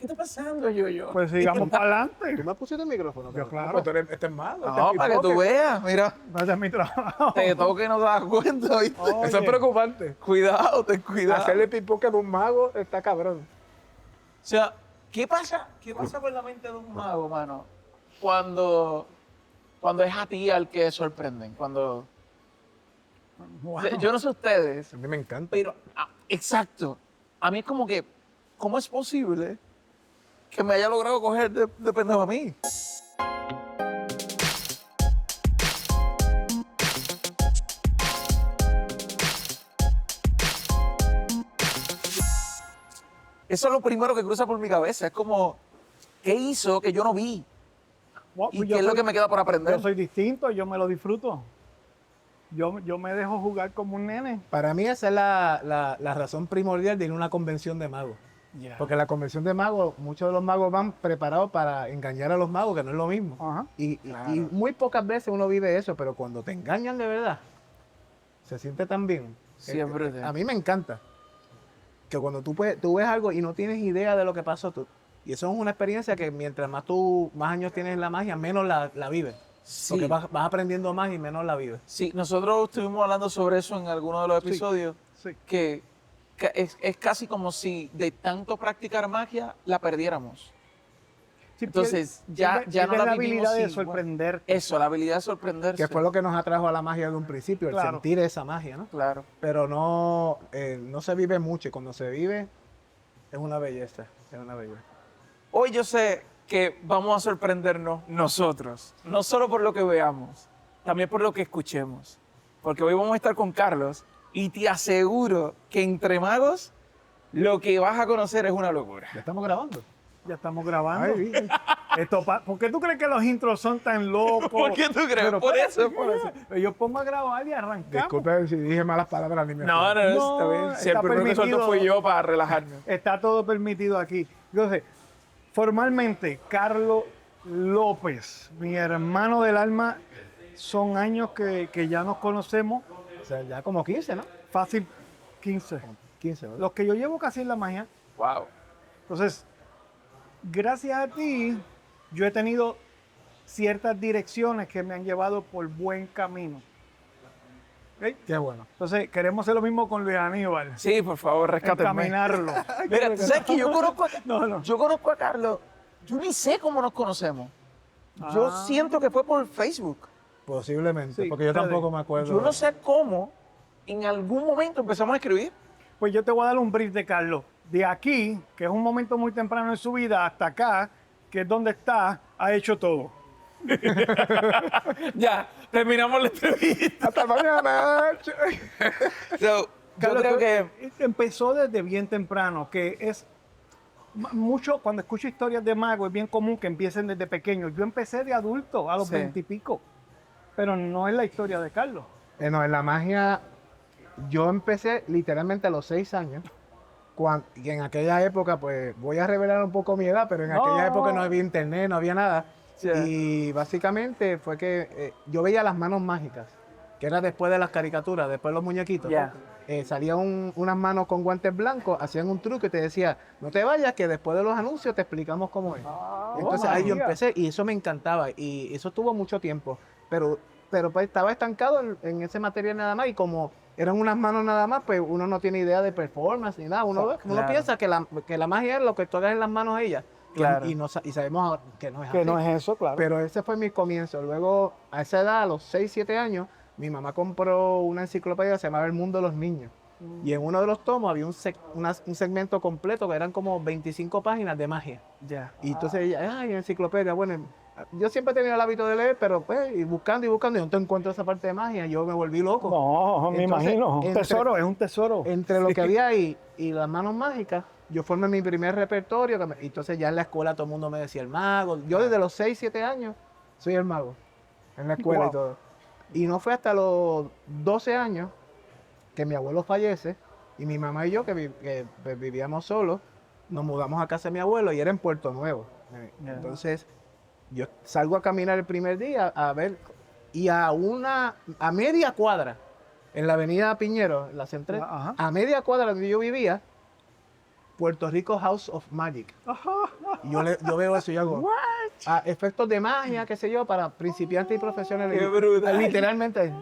¿qué está pasando, yo? Pues sigamos para adelante. ¿Tú me pusiste el micrófono? Yo, claro. Pues tú eres, este es malo. No, para que tú veas, mira, Ese es mi trabajo. te toque y no te das cuenta, ¿viste? Oye, Eso es preocupante. Cuidado, ten cuidado. Hacerle pipoque de un mago está cabrón. O sea, ¿qué pasa por la mente de un mago, mano? Cuando es a ti al que sorprenden, cuando... wow. Yo no sé ustedes, A mí me encanta. pero, exacto, a mí es como que, ¿cómo es posible que me haya logrado coger de pendejo a mí? Eso es lo primero que cruza por mi cabeza. Es como, ¿qué hizo que yo no vi? Wow, ¿Y pues qué es lo que me queda por aprender? Yo soy distinto, yo me lo disfruto. Yo me dejo jugar como un nene. Para mí esa es la razón primordial de ir a una convención de magos. Porque la convención de magos, muchos de los magos van preparados para engañar a los magos, que no es lo mismo. Ajá. Y Claro. muy pocas veces uno vive eso, pero cuando te engañan de verdad, se siente tan bien. Siempre te- A mí me encanta que cuando tú ves algo y no tienes idea de lo que pasó, y eso es una experiencia que mientras más años tienes en la magia, menos la vives. Sí. Porque vas aprendiendo más y menos la vives. Sí, nosotros estuvimos hablando sobre eso en alguno de los Sí. episodios, Sí. que es casi como si de tanto practicar magia la perdiéramos. Sí, Entonces, pierde- ya no pierde la la vivimos habilidad de igual. sorprender. Eso, la habilidad de sorprenderse. Que fue lo que nos atrajo a la magia de un principio, el Claro. sentir esa magia, ¿no? Claro. Pero no se vive mucho y cuando se vive es una belleza, es una belleza. Hoy yo sé que vamos a sorprendernos nosotros, no solo por lo que veamos, también por lo que escuchemos. Porque hoy vamos a estar con Carlos y te aseguro que entre magos lo que vas a conocer es una locura. ¿Ya estamos grabando? Ya estamos grabando. Ay, ¿Por qué tú crees que los intros son tan locos? ¿Por qué tú crees? Pero Por espérate, eso, por eso. Yo pongo a grabar y arrancamos. Disculpe si dije malas palabras ni me No, acuerdo. no, No, está bien. está Siempre lo que permitido. soltó fui yo para relajarme. Está todo permitido aquí. Entonces, formalmente, Carlos López, mi hermano del alma, son años que ya nos conocemos. O sea, ya como 15, ¿no? Fácil 15. 15, ¿verdad? Los que yo llevo casi en la magia. Wow. Entonces, gracias a ti, yo he tenido ciertas direcciones que me han llevado por buen camino. ¿Ok? Qué bueno. Entonces, queremos hacer lo mismo con Luis Aníbal. Sí, por favor, rescáteme. Encaminarlo. Mira, tú sabes que yo conozco No. yo conozco a Carlos. Yo ni sé cómo nos conocemos. Yo Ah. siento que fue por Facebook. Posiblemente, Sí, porque yo puede. tampoco me acuerdo. Yo no sé cómo en algún momento empezamos a escribir. Pues yo te voy a dar un brief de Carlos. De aquí, que es un momento muy temprano en su vida, hasta acá, que es donde está, ha hecho todo. Ya, terminamos la entrevista. Hasta mañana. So, yo Carlos, creo que empezó desde bien temprano, que es mucho, cuando escucho historias de magos, es bien común que empiecen desde pequeños. Yo empecé de adulto, a los Sí. 20 y pico, pero no es la historia de Carlos. No, en la magia, yo empecé literalmente a los 6 años. Y en aquella época, pues voy a revelar un poco mi edad, pero en No. aquella época no había internet, no había nada. Sí. Y básicamente fue que yo veía las manos mágicas, que era después de las caricaturas, después de los muñequitos. Ya. Salían unas manos con guantes blancos, hacían un truco y te decía, no te vayas, que después de los anuncios te explicamos cómo es. Entonces ahí yo magia. empecé y eso me encantaba y eso tuvo mucho tiempo, pero pues, estaba estancado en ese material nada más y como eran unas manos nada más, pues uno no tiene idea de performance ni nada, uno Claro. piensa que la magia es lo que tú hagas en las manos de ella. Claro. Y sabemos ahora que no es así. Que no es eso, claro. Pero ese fue mi comienzo. Luego, a esa edad, a los 6, 7 años, mi mamá compró una enciclopedia que se llamaba El Mundo de los Niños. Y en uno de los tomos había un segmento completo que eran como 25 páginas de magia. ya. Y entonces ella, ay, enciclopedia. Bueno, yo siempre he tenido el hábito de leer, pero pues, y buscando, y no te encuentro esa parte de magia. Yo me volví loco. No, me Entonces, imagino. Un entre- tesoro, es un tesoro. Entre lo que había ahí y las manos mágicas, yo formé mi primer repertorio. Y entonces ya en la escuela todo el mundo me decía el mago. Yo desde los 6, 7 años soy el mago. En la escuela Wow. y todo. Y no fue hasta los 12 años que mi abuelo fallece y mi mamá y yo, que pues, vivíamos solos, nos mudamos a casa de mi abuelo y era en Puerto Nuevo. Ya. Entonces, yo salgo a caminar el primer día a ver, y a media cuadra, en la avenida Piñero, en la Central, Ajá. a media cuadra donde yo vivía, Puerto Rico House of Magic. Y yo veo eso y hago, efectos de magia, qué sé yo, para principiantes y profesionales. ¡Qué brutal! Literalmente.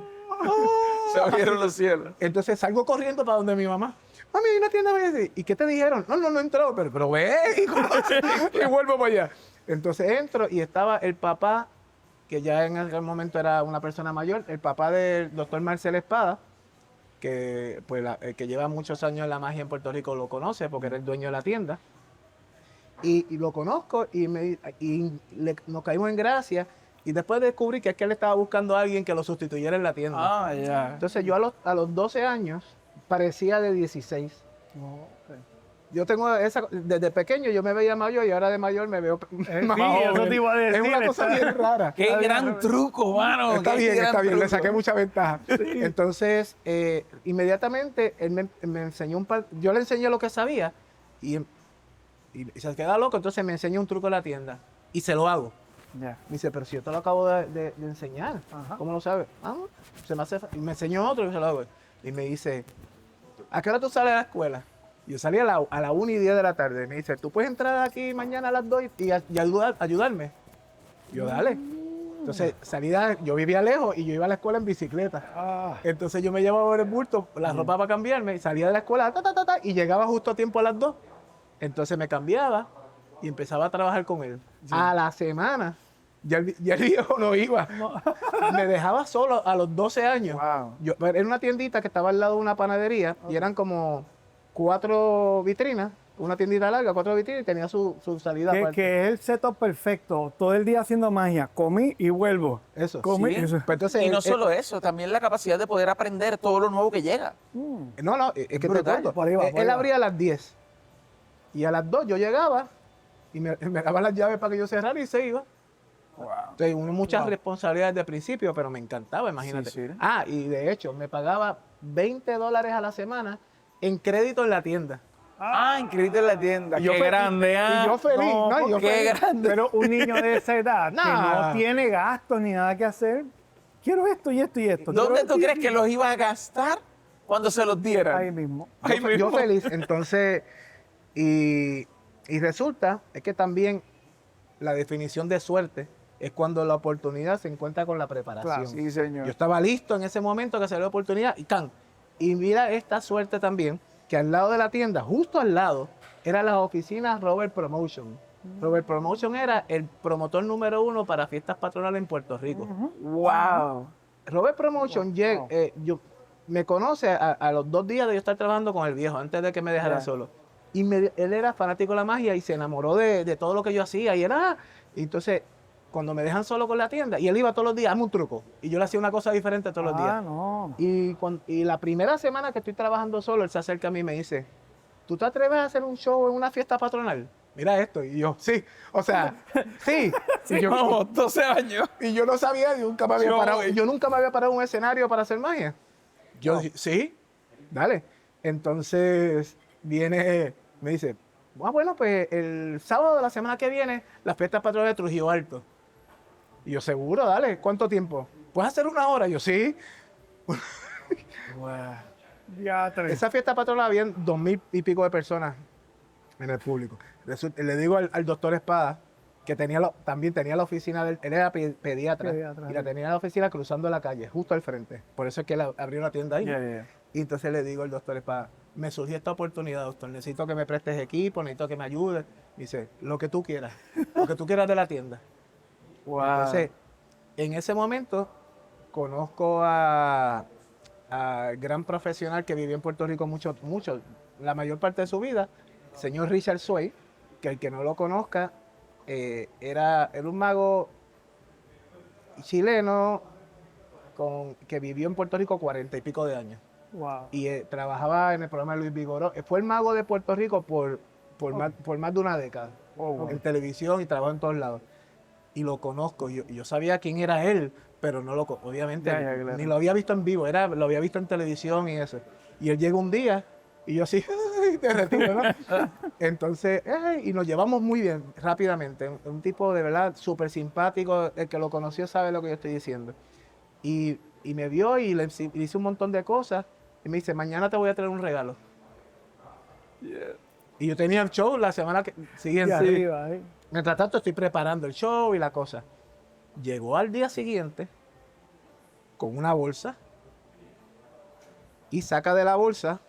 Se abrieron los cielos. Entonces salgo corriendo para donde mi mamá. Mami, hay una tienda de... ¿Y qué te dijeron? No entró, pero ve. Y vuelvo para allá. Entonces entro y estaba el papá, que ya en aquel momento era una persona mayor, el papá del doctor Marcel Espada, que, pues, el que lleva muchos años en la magia en Puerto Rico lo conoce porque era el dueño de la tienda. Y lo conozco y nos caímos en gracia. Y después descubrí que es que él estaba buscando a alguien que lo sustituyera en la tienda. Ah, ya. Entonces yo a los 12 años parecía de 16. Yo tengo desde pequeño yo me veía mayor y ahora de mayor me veo más Sí, joven. eso te iba a decir. Es una cosa bien rara. ¡Qué gran truco, mano! Está ¡Qué bien, gran está bien. Le truco! saqué mucha ventaja. Entonces, inmediatamente él me enseñó yo le enseñé lo que sabía y se queda loco. Entonces me enseñó un truco en la tienda y se lo hago. Ya. Me dice, pero si yo te lo acabo de enseñar, Ajá. ¿cómo lo sabes? Se me hace y me enseñó otro y se lo hago. Y me dice, ¿a qué hora tú sales a la escuela? Yo salí a la 1:10 de la tarde. Me dice, ¿tú puedes entrar aquí mañana a las 2 y ayudarme? Yo, dale. Entonces, yo vivía lejos y yo iba a la escuela en bicicleta. Entonces yo me llevaba el bulto, la ropa para cambiarme, y salía de la escuela, y llegaba justo a tiempo a las 2. Entonces me cambiaba y empezaba a trabajar con él. A la semana, ya el viejo no iba. Me dejaba solo a los 12 años. Wow. Era una tiendita que estaba al lado de una panadería y eran como 4 vitrinas, una tiendita larga, 4 vitrinas y tenía su salida aparte. Que es el setup perfecto. Todo el día haciendo magia. Comí y vuelvo. Eso. Comí. Sí. Eso. Pues entonces, Y no solo eso, también la capacidad de poder aprender todo lo nuevo que llega. No, es que te Brutal. cuento. Por ahí va, por ahí Él va. abría a las 10 y a las 2 yo llegaba y me daba las llaves para que yo cerrara y se iba. Wow. Entonces, muchas Wow. responsabilidades de principio, pero me encantaba, imagínate. Sí, sí. Y de hecho, me pagaba $20 a la semana en crédito en la tienda. Inscribirte en la tienda. Y yo ¡Qué fe- grande! Y yo feliz, No, ¿no? Y yo ¡Qué feliz. grande! Pero un niño de esa edad que Nah. no tiene gastos ni nada que hacer, quiero esto y esto y esto. ¿Dónde Quiero tú esto y crees esto. que los iba a gastar cuando se los dieran? Ahí mismo. Ahí Yo mismo. feliz. Entonces, y resulta, es que también la definición de suerte es cuando la oportunidad se encuentra con la preparación. Claro. Sí, señor. Yo estaba listo en ese momento que salió la oportunidad y ¡can! Y mira esta suerte también, que al lado de la tienda, justo al lado, eran las oficinas Robert Promotion. Robert Promotion era el promotor número 1 para fiestas patronales en Puerto Rico. ¡Wow! Robert Promotion me conoce a los 2 días de yo estar trabajando con el viejo, antes de que me dejara Ya. solo. Y él era fanático de la magia y se enamoró de todo lo que yo hacía. Y entonces, cuando me dejan solo con la tienda, y él iba todos los días, hazme un truco. Y yo le hacía una cosa diferente todos los días. No. Y la primera semana que estoy trabajando solo, él se acerca a mí y me dice, ¿tú te atreves a hacer un show en una fiesta patronal? Mira esto. Y yo, sí. O sea, sí. Y yo, Vamos, 12 años. y yo no sabía, nunca me había Yo parado. voy. Yo nunca me había parado en un escenario para hacer magia. Yo dije, sí, dale. Entonces me dice, bueno, pues el sábado de la semana que viene, las fiestas patronales de Trujillo Alto. Y yo, seguro, dale. ¿Cuánto tiempo? ¿Puedes hacer 1 hora? Yo, sí. Ya tres. Esa fiesta patronal habían 2,000 y pico de personas en el público. Le digo al doctor Espada, que también tenía la oficina él era pediatra, Pediatra, y la sí. tenía la oficina cruzando la calle, justo al frente. Por eso es que él abrió una tienda ahí. Y entonces le digo al doctor Espada, me surgió esta oportunidad, doctor, necesito que me prestes equipo, necesito que me ayudes. Dice, lo que tú quieras de la tienda. Wow. Entonces, en ese momento, conozco a gran profesional que vivió en Puerto Rico mucho, la mayor parte de su vida, el señor Richard Sway, que el que no lo conozca, era un mago chileno que vivió en Puerto Rico 40 y pico de años. Wow. Y trabajaba en el programa de Luis Vigoró. Fue el mago de Puerto Rico por más de una década. En televisión y trabajó en todos lados. Y lo conozco. Yo sabía quién era él, pero no obviamente Ya, claro. ni lo había visto en vivo. Lo había visto en televisión y eso. Y él llega un día y yo así, de retiro, ¿no? Entonces, y nos llevamos muy bien rápidamente. Un tipo de verdad súper simpático. El que lo conoció sabe lo que yo estoy diciendo. Y me vio y le hice un montón de cosas. Y me dice, mañana te voy a traer un regalo. Y yo tenía el show la semana Y siguiente. arriba, ¿eh? Mientras tanto estoy preparando el show y la cosa. Llegó al día siguiente con una bolsa y saca de la bolsa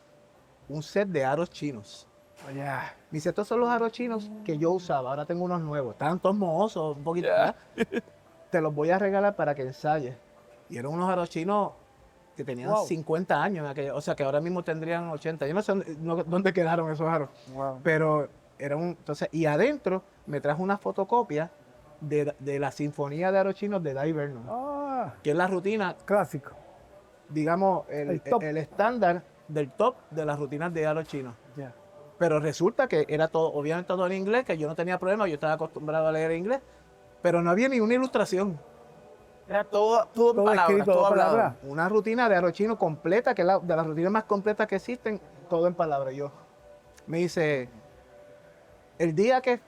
un set de aros chinos. Ya. Me dice, estos son los aros chinos que yo usaba, ahora tengo unos nuevos. Estaban todos mohosos, un poquito. Ya. ¿verdad? Te los voy a regalar para que ensayes. Y eran unos aros chinos que tenían Wow. 50 años, en aquella- o sea que ahora mismo tendrían 80. Yo no sé dónde quedaron esos aros. Wow. Pero era un. Entonces, y adentro me trajo una fotocopia de la Sinfonía de Aros Chinos de Dave Vernon, Ah, que es la rutina, clásico. digamos, El top. el estándar del top de las rutinas de Aros Chinos. Ya. Pero resulta que era todo, obviamente todo en inglés, que yo no tenía problema, yo estaba acostumbrado a leer inglés, pero no había ni una ilustración. Era todo en Todo palabras, escrito, todo todo hablado. palabras. Una rutina de Aros Chinos completa, que es de las rutinas más completas que existen, todo en palabras. Yo me dice, el día que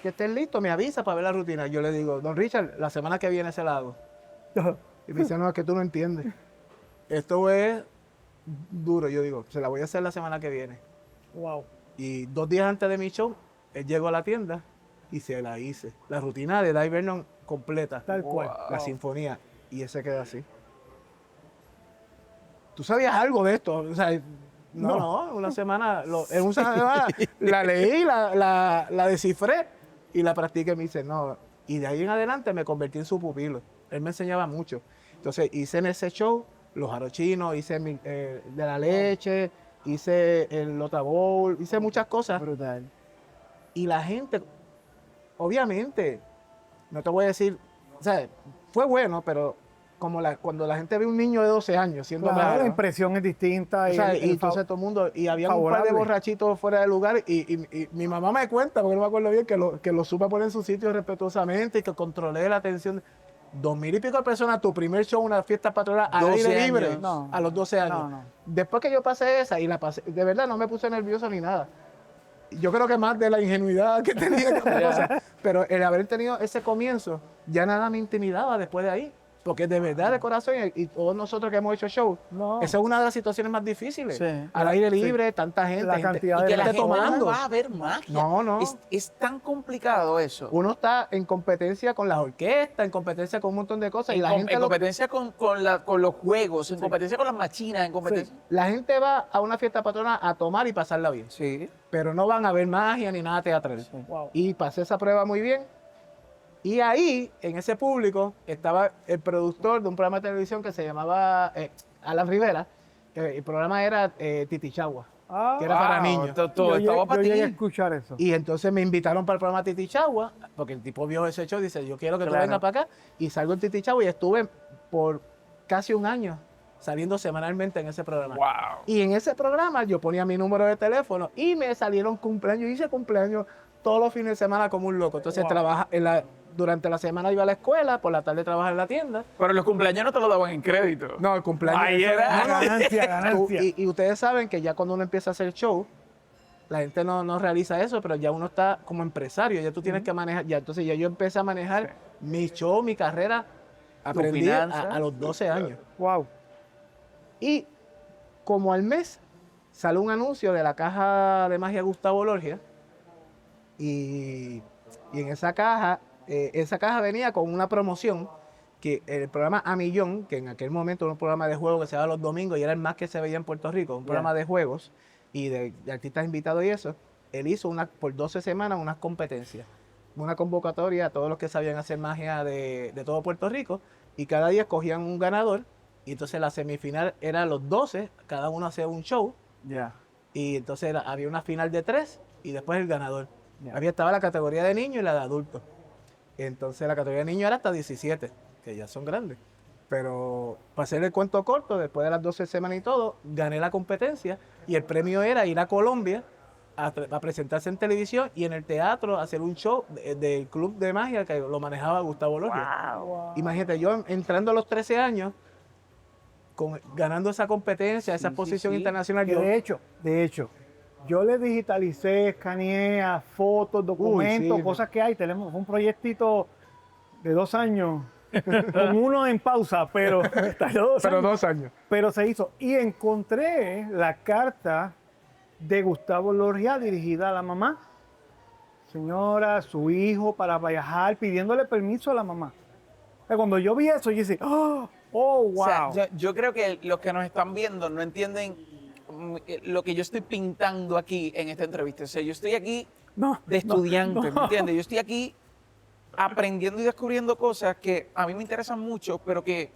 estés listo, me avisa para ver la rutina. Yo le digo, don Richard, la semana que viene se la hago. Y me dice, no, es que tú no entiendes. Esto es duro. Yo digo, se la voy a hacer la semana que viene. Wow. Y 2 días antes de mi show, él llegó a la tienda y se la hice. La rutina de Dave Vernon completa. Tal cual. La sinfonía. Y ese queda así. ¿Tú sabías algo de esto? O sea, no, una semana, en una semana la leí, la descifré y la practiqué. Me dice, no. Y de ahí en adelante me convertí en su pupilo. Él me enseñaba mucho. Entonces hice en ese show los arochinos, hice de la leche, hice el Lota Bowl, hice muchas cosas. Brutal. Y la gente, obviamente, no te voy a decir, o sea, fue bueno, pero como cuando la gente ve un niño de 12 años siendo Claro, la malo, impresión es distinta. o sea, el y entonces todo el mundo, y había un par de favorable. borrachitos fuera de lugar, y mi mamá me cuenta, porque no me acuerdo bien, que lo supe poner en su sitio respetuosamente y que controlé la atención. 2,000 y pico de personas, tu primer show, una fiesta patronal al 12 aire libre, años. No. a los 12 años. No. Después que yo pasé esa y la pasé, de verdad no me puse nervioso ni nada. Yo creo que más de la ingenuidad que tenía que otra cosa. Pero el haber tenido ese comienzo, ya nada me intimidaba después de ahí. Porque de verdad, de corazón, y todos nosotros que hemos hecho show, No. esa es una de las situaciones más difíciles. Sí. Al aire libre, tanta gente. La gente- cantidad y de que la La gente gente tomando. no va a ver magia. No. Es tan complicado eso. Uno está en competencia con las orquestas, en competencia con un montón de cosas. Y la gente en lo- competencia con los juegos, en competencia con las machinas, en competencia. la gente va a una fiesta patronal a tomar y pasarla bien. Sí. Pero no van a ver magia ni nada teatral. Wow. Y pasé esa prueba muy bien. Y ahí, en ese público, estaba el productor de un programa de televisión que se llamaba Alan Rivera, que el programa era Titichagua, Ah, que era para niños. Todo estaba para yo llegué a ti. escuchar eso. Y entonces me invitaron para el programa Titichagua, porque el tipo vio ese show y dice, yo quiero que tú Claro. vengas para acá. Y salgo en Titichagua y estuve por casi un año saliendo semanalmente en ese programa. Wow. Y en ese programa yo ponía mi número de teléfono y me salieron cumpleaños. Hice cumpleaños todos los fines de semana como un loco. Entonces Wow. durante la semana iba a la escuela, por la tarde trabajaba en la tienda. Pero los cumpleaños no te lo daban en crédito. No, el cumpleaños. Ahí eso- era. no, no. Ganancia, ganancia. Y ustedes saben que ya cuando uno empieza a hacer show, la gente no realiza eso, pero ya uno está como empresario, ya tú tienes que manejar. Ya, entonces ya yo empecé a manejar mi show, mi carrera. Aprendí finanzas. a los 12 años. Wow. Y como al mes sale un anuncio de la caja de magia Gustavo Lorgia. Y en esa caja venía con una promoción que el programa A Millón, que en aquel momento era un programa de juegos que se daba los domingos y era el más que se veía en Puerto Rico, un programa de juegos y de artistas invitados y eso, él hizo por 12 semanas unas competencias, una convocatoria a todos los que sabían hacer magia de todo Puerto Rico y cada día escogían un ganador y entonces la semifinal era los 12, cada uno hacía un show Ya. y entonces había una final de 3 y después el ganador. Ya. Estaba la categoría de niños y la de adultos. Entonces la categoría de niños era hasta 17, que ya son grandes. Pero para hacer el cuento corto, después de las 12 semanas y todo, gané la competencia y el premio era ir a Colombia a presentarse en televisión y en el teatro a hacer un show del club de magia que lo manejaba Gustavo Lorgia. Wow. Imagínate, yo entrando a los 13 años, ganando esa competencia, esa Sí, exposición sí. internacional. Que yo- de hecho, yo le digitalicé, escaneé a fotos, documentos, sí. cosas que hay. Tenemos un proyectito de 2 años, con uno en pausa, pero tardó 2 Pero años. 2 años. Pero se hizo. Y encontré la carta de Gustavo Lorgia dirigida a la mamá. Señora, su hijo, para viajar, pidiéndole permiso a la mamá. Cuando yo vi eso, yo dije, oh, wow. O sea, yo creo que los que nos están viendo no entienden lo que yo estoy pintando aquí en esta entrevista. O sea, yo estoy aquí de estudiante, ¿me entiendes? Yo estoy aquí aprendiendo y descubriendo cosas que a mí me interesan mucho, pero que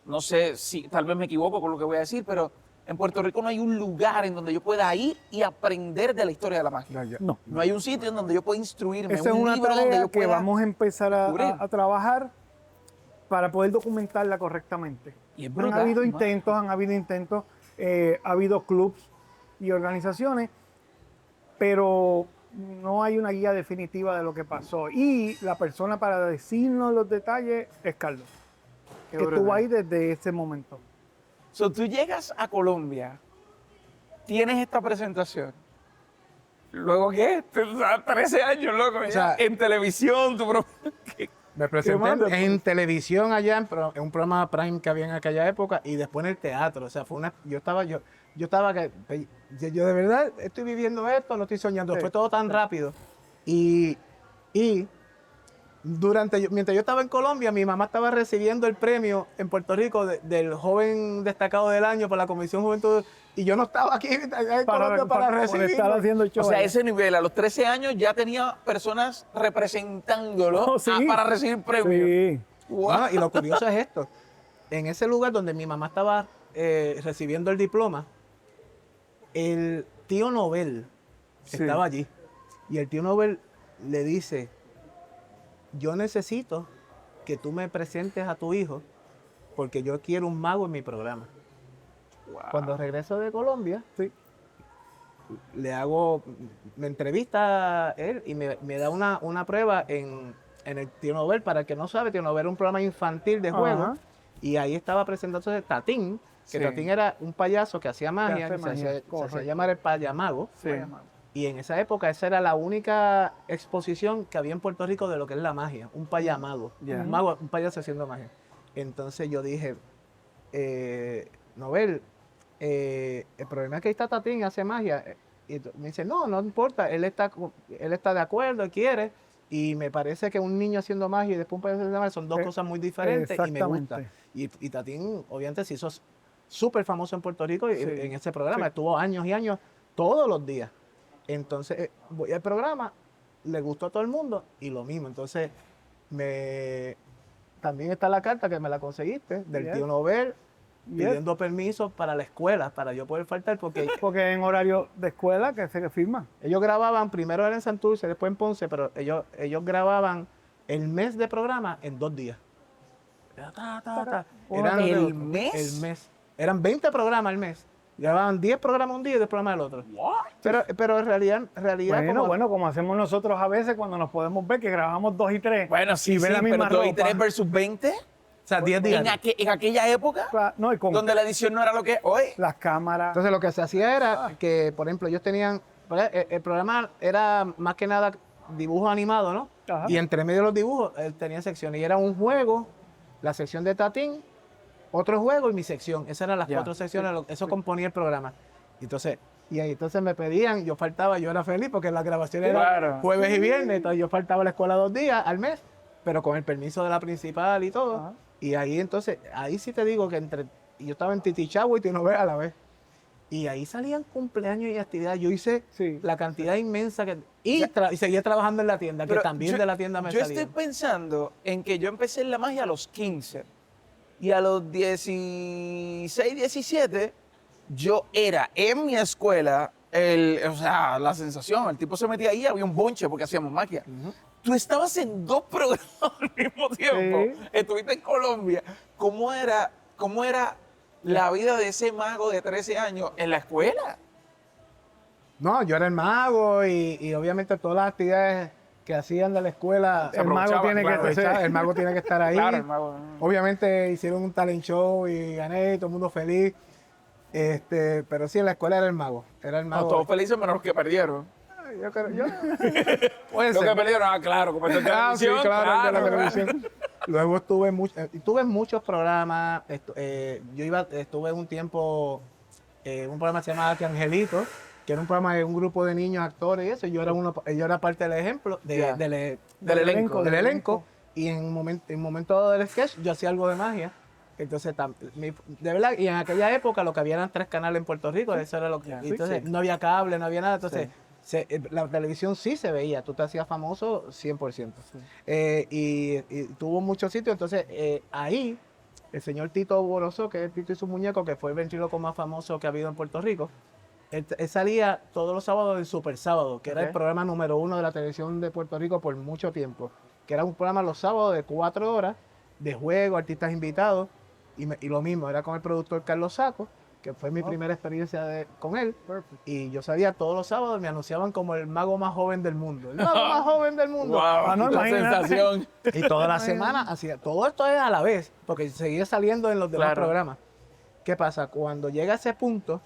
no sé si tal vez me equivoco con lo que voy a decir, pero en Puerto Rico no hay un lugar en donde yo pueda ir y aprender de la historia de la magia. No. No hay un sitio en donde yo pueda instruirme, Esa es un una libro donde tarea yo que pueda vamos a empezar descubrir. a trabajar para poder documentarla correctamente. Y es Han brutal, habido ¿no? intentos, ha habido clubs y organizaciones, pero no hay una guía definitiva de lo que pasó. Y la persona para decirnos los detalles es Carlos, Qué que brutal. estuvo ahí desde ese momento. So, tú llegas a Colombia, tienes esta presentación. ¿Luego qué? 13 años, loco. O sea, en televisión, Me presenté manda? en televisión allá, en un programa Prime que había en aquella época, y después en el teatro. O sea, yo estaba que yo de verdad estoy viviendo esto, no estoy soñando. Sí, Fue todo tan rápido. Y mientras yo estaba en Colombia, mi mamá estaba recibiendo el premio en Puerto Rico del joven destacado del año por la Comisión Juventud, y yo no estaba aquí en Colombia para por recibirlo. estar haciendo el show. O sea, allá. ese nivel, a los 13 años ya tenía personas representándolo Oh, sí. para recibir premios. Sí. Wow. Bueno, y lo curioso es esto. En ese lugar donde mi mamá estaba recibiendo el diploma, el tío Nobel Sí. estaba allí. Y el tío Nobel le dice, yo necesito que tú me presentes a tu hijo porque yo quiero un mago en mi programa. Wow. Cuando regreso de Colombia, Sí. me entrevista a él y me da una prueba en el Tío Nobel. Para el que no sabe, Tío Nobel era un programa infantil de juego. Ajá. Y ahí estaba presentándose Tatín, que Sí. Tatín era un payaso que hacía magia, hace que se magia, hacía correcto. llamar el payamago. Sí. Y en esa época esa era la única exposición que había en Puerto Rico de lo que es la magia, un payamago, Ya. un mago, un payaso haciendo magia. Entonces yo dije, Nobel, el problema es que ahí está Tatín, hace magia. Y me dice, no importa, él está de acuerdo, él quiere. Y me parece que un niño haciendo magia y después un payaso haciendo magia son dos cosas muy diferentes y me gusta. Exactamente. Y Tatín, obviamente, se hizo súper famoso en Puerto Rico Sí, en ese programa. sí. Estuvo años y años, todos los días. Entonces, voy al programa, le gustó a todo el mundo y lo mismo. Entonces, también está la carta que me la conseguiste del Yes. tío Nobel Yes. pidiendo permiso para la escuela, para yo poder faltar, porque Porque en horario de escuela que se firma. ellos grababan, primero era en Santurce, después en Ponce, pero ellos grababan el mes de programa en 2 días. Era Eran ¿El mes? El mes. Eran 20 programas al mes. Grababan 10 programas un día y 10 programas el otro. Pero en realidad Como hacemos nosotros a veces cuando nos podemos ver que grabamos 2 y 3. Bueno, sí, y ver la pero misma 2 y ropa. 3 versus 20. o sea, 10 días. En aquella época, No, y con donde la edición no era lo que es hoy. las cámaras. Entonces lo que se hacía era que, por ejemplo, ellos tenían, el programa era más que nada dibujos animados, ¿no? Ajá. Y entre medio de los dibujos él tenía secciones. Y era un juego, la sección de Tatín, otro juego y mi sección. Esas eran las Ya. 4 secciones, eso componía el programa. Y ahí entonces me pedían, yo faltaba, yo era feliz porque las grabaciones Claro. eran jueves y viernes, entonces yo faltaba a la escuela 2 días al mes, pero con el permiso de la principal y todo. Ajá. Y ahí entonces, ahí sí te digo que yo estaba en Titichagua y Tinovel a la vez. Y ahí salían cumpleaños y actividades. Yo hice Sí. la cantidad inmensa que... Y seguía trabajando en la tienda, que Pero también de la tienda me Yo salía. estoy pensando en que yo empecé en la magia a los 15 y a los 16, 17 yo era en mi escuela la sensación. El tipo se metía ahí, había un bonche porque hacíamos magia. Tú estabas en 2 programas al mismo tiempo. Sí. Estuviste en Colombia. ¿Cómo era la vida de ese mago de 13 años en la escuela? No, yo era el mago y obviamente todas las actividades que hacían de la escuela, El mago aprovechaba, tiene claro, que ser. el mago tiene que estar ahí. Claro, el mago. Obviamente hicieron un talent show y gané, todo el mundo feliz. Pero sí, en la escuela era el mago. Era el No, mago. todos felices menos los que perdieron. Yo creo, puede Los ser. que perdieron, claro, como en Ah, sí, televisión, claro, el de la claro. televisión. Luego estuve en muchos programas. Estuve un tiempo en un programa que se llama Arte Angelito, que era un programa de un grupo de niños, actores y eso. Yo era parte del ejemplo, Ya. del Del elenco. Y en un momento del sketch yo hacía algo de magia. Entonces, de verdad, y en aquella época lo que había eran 3 canales en Puerto Rico, eso era lo que... Ya. Entonces, Sí. no había cable, no había nada. Entonces, Sí. la televisión sí se veía, tú te hacías famoso 100%. Sí. Y tuvo muchos sitios, entonces ahí el señor Tito Boroso, que es Tito y su muñeco, que fue el ventríloco más famoso que ha habido en Puerto Rico, él salía todos los sábados en Super Sábado, que era el Ok. programa número 1 de la televisión de Puerto Rico por mucho tiempo, que era un programa los sábados de 4 horas, de juego, artistas invitados, y lo mismo, era con el productor Carlos Saco, que fue mi primera experiencia con él. Perfect. Y yo salía todos los sábados, me anunciaban como el mago más joven del mundo. El mago más joven del mundo. Wow, no, la imagínate. sensación. Y toda la semana hacía, todo esto es a la vez, porque seguía saliendo en los demás Claro. programas. ¿Qué pasa? Cuando llega ese punto,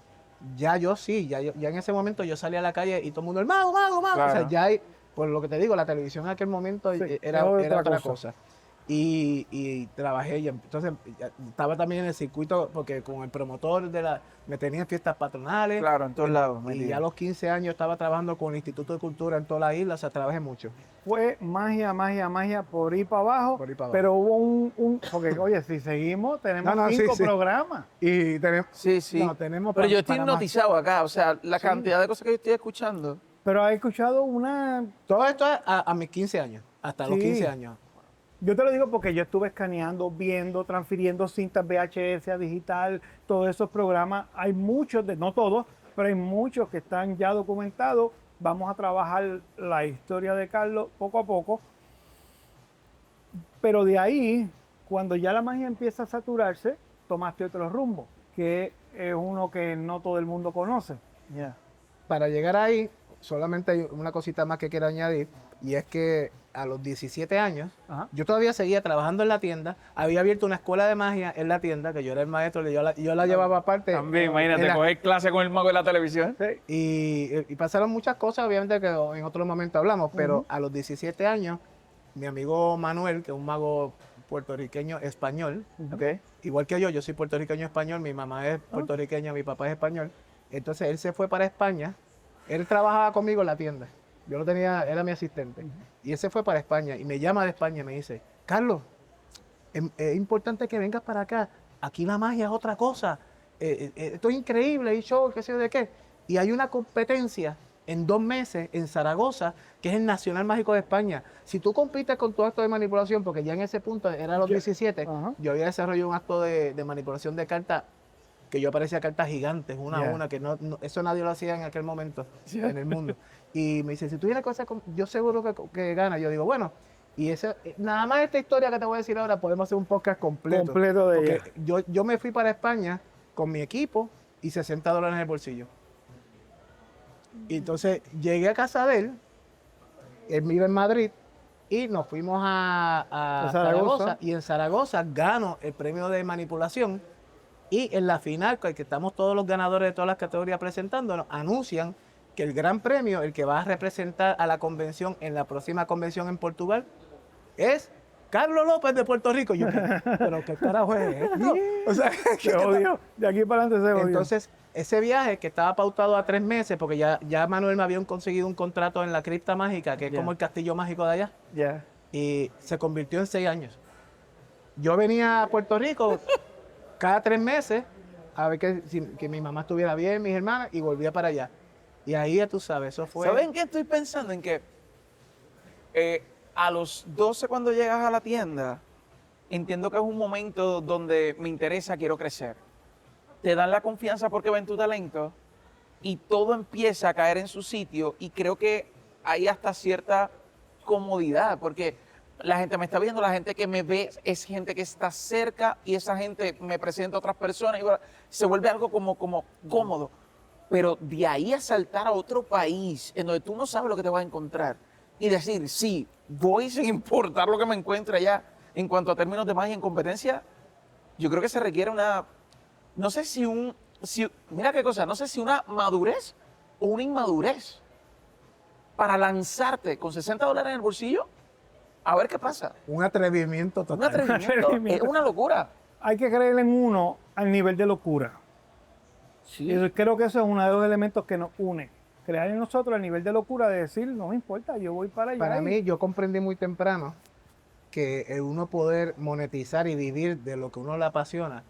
ya en ese momento yo salía a la calle y todo el mundo, el mago, mago, mago. O sea, Claro. ya hay, por lo que te digo, la televisión en aquel momento Sí, era era otra otra cosa. Y trabajé, y entonces estaba también en el circuito, porque con el promotor me tenía en fiestas patronales. Claro, en todos lados. Y metido. ya a los 15 años estaba trabajando con el Instituto de Cultura en toda la isla, o sea, trabajé mucho. Fue magia, magia, magia por ir para abajo. Por ahí para abajo. Pero hubo porque, oye, si seguimos, tenemos No, no, sí, 5 sí. programas. Y tenemos, Sí, sí. no, tenemos Pero pa- yo estoy para más. hipnotizado acá. O sea, la Sí. cantidad de cosas que yo estoy escuchando. Pero he escuchado una. Todo esto es a mis 15 años, hasta los Sí. 15 años. Yo te lo digo porque yo estuve escaneando, viendo, transfiriendo cintas VHS a digital, todos esos programas. Hay muchos, no todos, pero hay muchos que están ya documentados. Vamos a trabajar la historia de Carlos poco a poco. Pero de ahí, cuando ya la magia empieza a saturarse, tomaste otro rumbo, que es uno que no todo el mundo conoce. Para llegar ahí, solamente hay una cosita más que quiero añadir, y es que a los 17 años, Ajá. yo todavía seguía trabajando en la tienda, había abierto una escuela de magia en la tienda, que yo era el maestro, yo la llevaba aparte. También, imagínate, Era- coger clase con el mago de la televisión. y pasaron muchas cosas, obviamente que en otro momento hablamos, pero a los 17 años, mi amigo Manuel, que es un mago puertorriqueño español, Ok. igual que yo soy puertorriqueño español, mi mamá es puertorriqueña, mi papá es español. Entonces él se fue para España, él trabajaba conmigo en la tienda, yo lo tenía, era mi asistente, y él se fue para España y me llama de España y me dice, Carlos, es importante que vengas para acá, aquí la magia es otra cosa, esto es increíble, y show, qué sé yo de qué, y hay una competencia en 2 meses en Zaragoza, que es el Nacional Mágico de España. Si tú compites con tu acto de manipulación, porque ya en ese punto era los 17, Ajá. yo había desarrollado un acto de manipulación de cartas, que yo aparecía cartas gigantes, una a Ya. una, que eso nadie lo hacía en aquel momento en el mundo. Y me dice, si tú vienes cosas, yo seguro que gana. Yo digo, bueno, y nada más esta historia que te voy a decir ahora, podemos hacer un podcast completo. Completo de Porque ella. yo me fui para España con mi equipo y $60 en el bolsillo. Y entonces llegué a casa de él vive en Madrid, y nos fuimos a A Zaragoza. Zaragoza, y en Zaragoza gano el premio de manipulación, y en la final, que estamos todos los ganadores de todas las categorías presentándonos, anuncian que el gran premio, el que va a representar a la convención en la próxima convención en Portugal, es Carlos López de Puerto Rico. Yo, pero qué carajo es esto? O sea, Se odió. De aquí para adelante se odió. entonces, ese viaje que estaba pautado a 3 meses, porque ya Manuel me había conseguido un contrato en la Cripta Mágica, que es Ya. como el castillo mágico de allá, Ya. y se convirtió en 6 años. Yo venía a Puerto Rico cada 3 meses a ver que mi mamá estuviera bien, mis hermanas, y volvía para allá. Y ahí ya tú sabes, eso fue... ¿Saben qué estoy pensando? En que a los 12 cuando llegas a la tienda, entiendo que es un momento donde me interesa, quiero crecer. Te dan la confianza porque ven tu talento y todo empieza a caer en su sitio y creo que hay hasta cierta comodidad porque la gente me está viendo, la gente que me ve es gente que está cerca y esa gente me presenta a otras personas y se vuelve algo como cómodo. Pero de ahí a saltar a otro país en donde tú no sabes lo que te vas a encontrar y decir, sí, voy sin importar lo que me encuentre allá en cuanto a términos de magia en competencia, yo creo que se requiere no sé mira qué cosa, no sé si una madurez o una inmadurez para lanzarte con $60 en el bolsillo a ver qué pasa. Un atrevimiento Un total. atrevimiento, es una locura. Hay que creer en uno al nivel de locura. Sí. Y creo que eso es uno de los elementos que nos une. Crear en nosotros el nivel de locura de decir, no me importa, yo voy para allá. Para y- mí, yo comprendí muy temprano que el uno poder monetizar y vivir de lo que uno le apasiona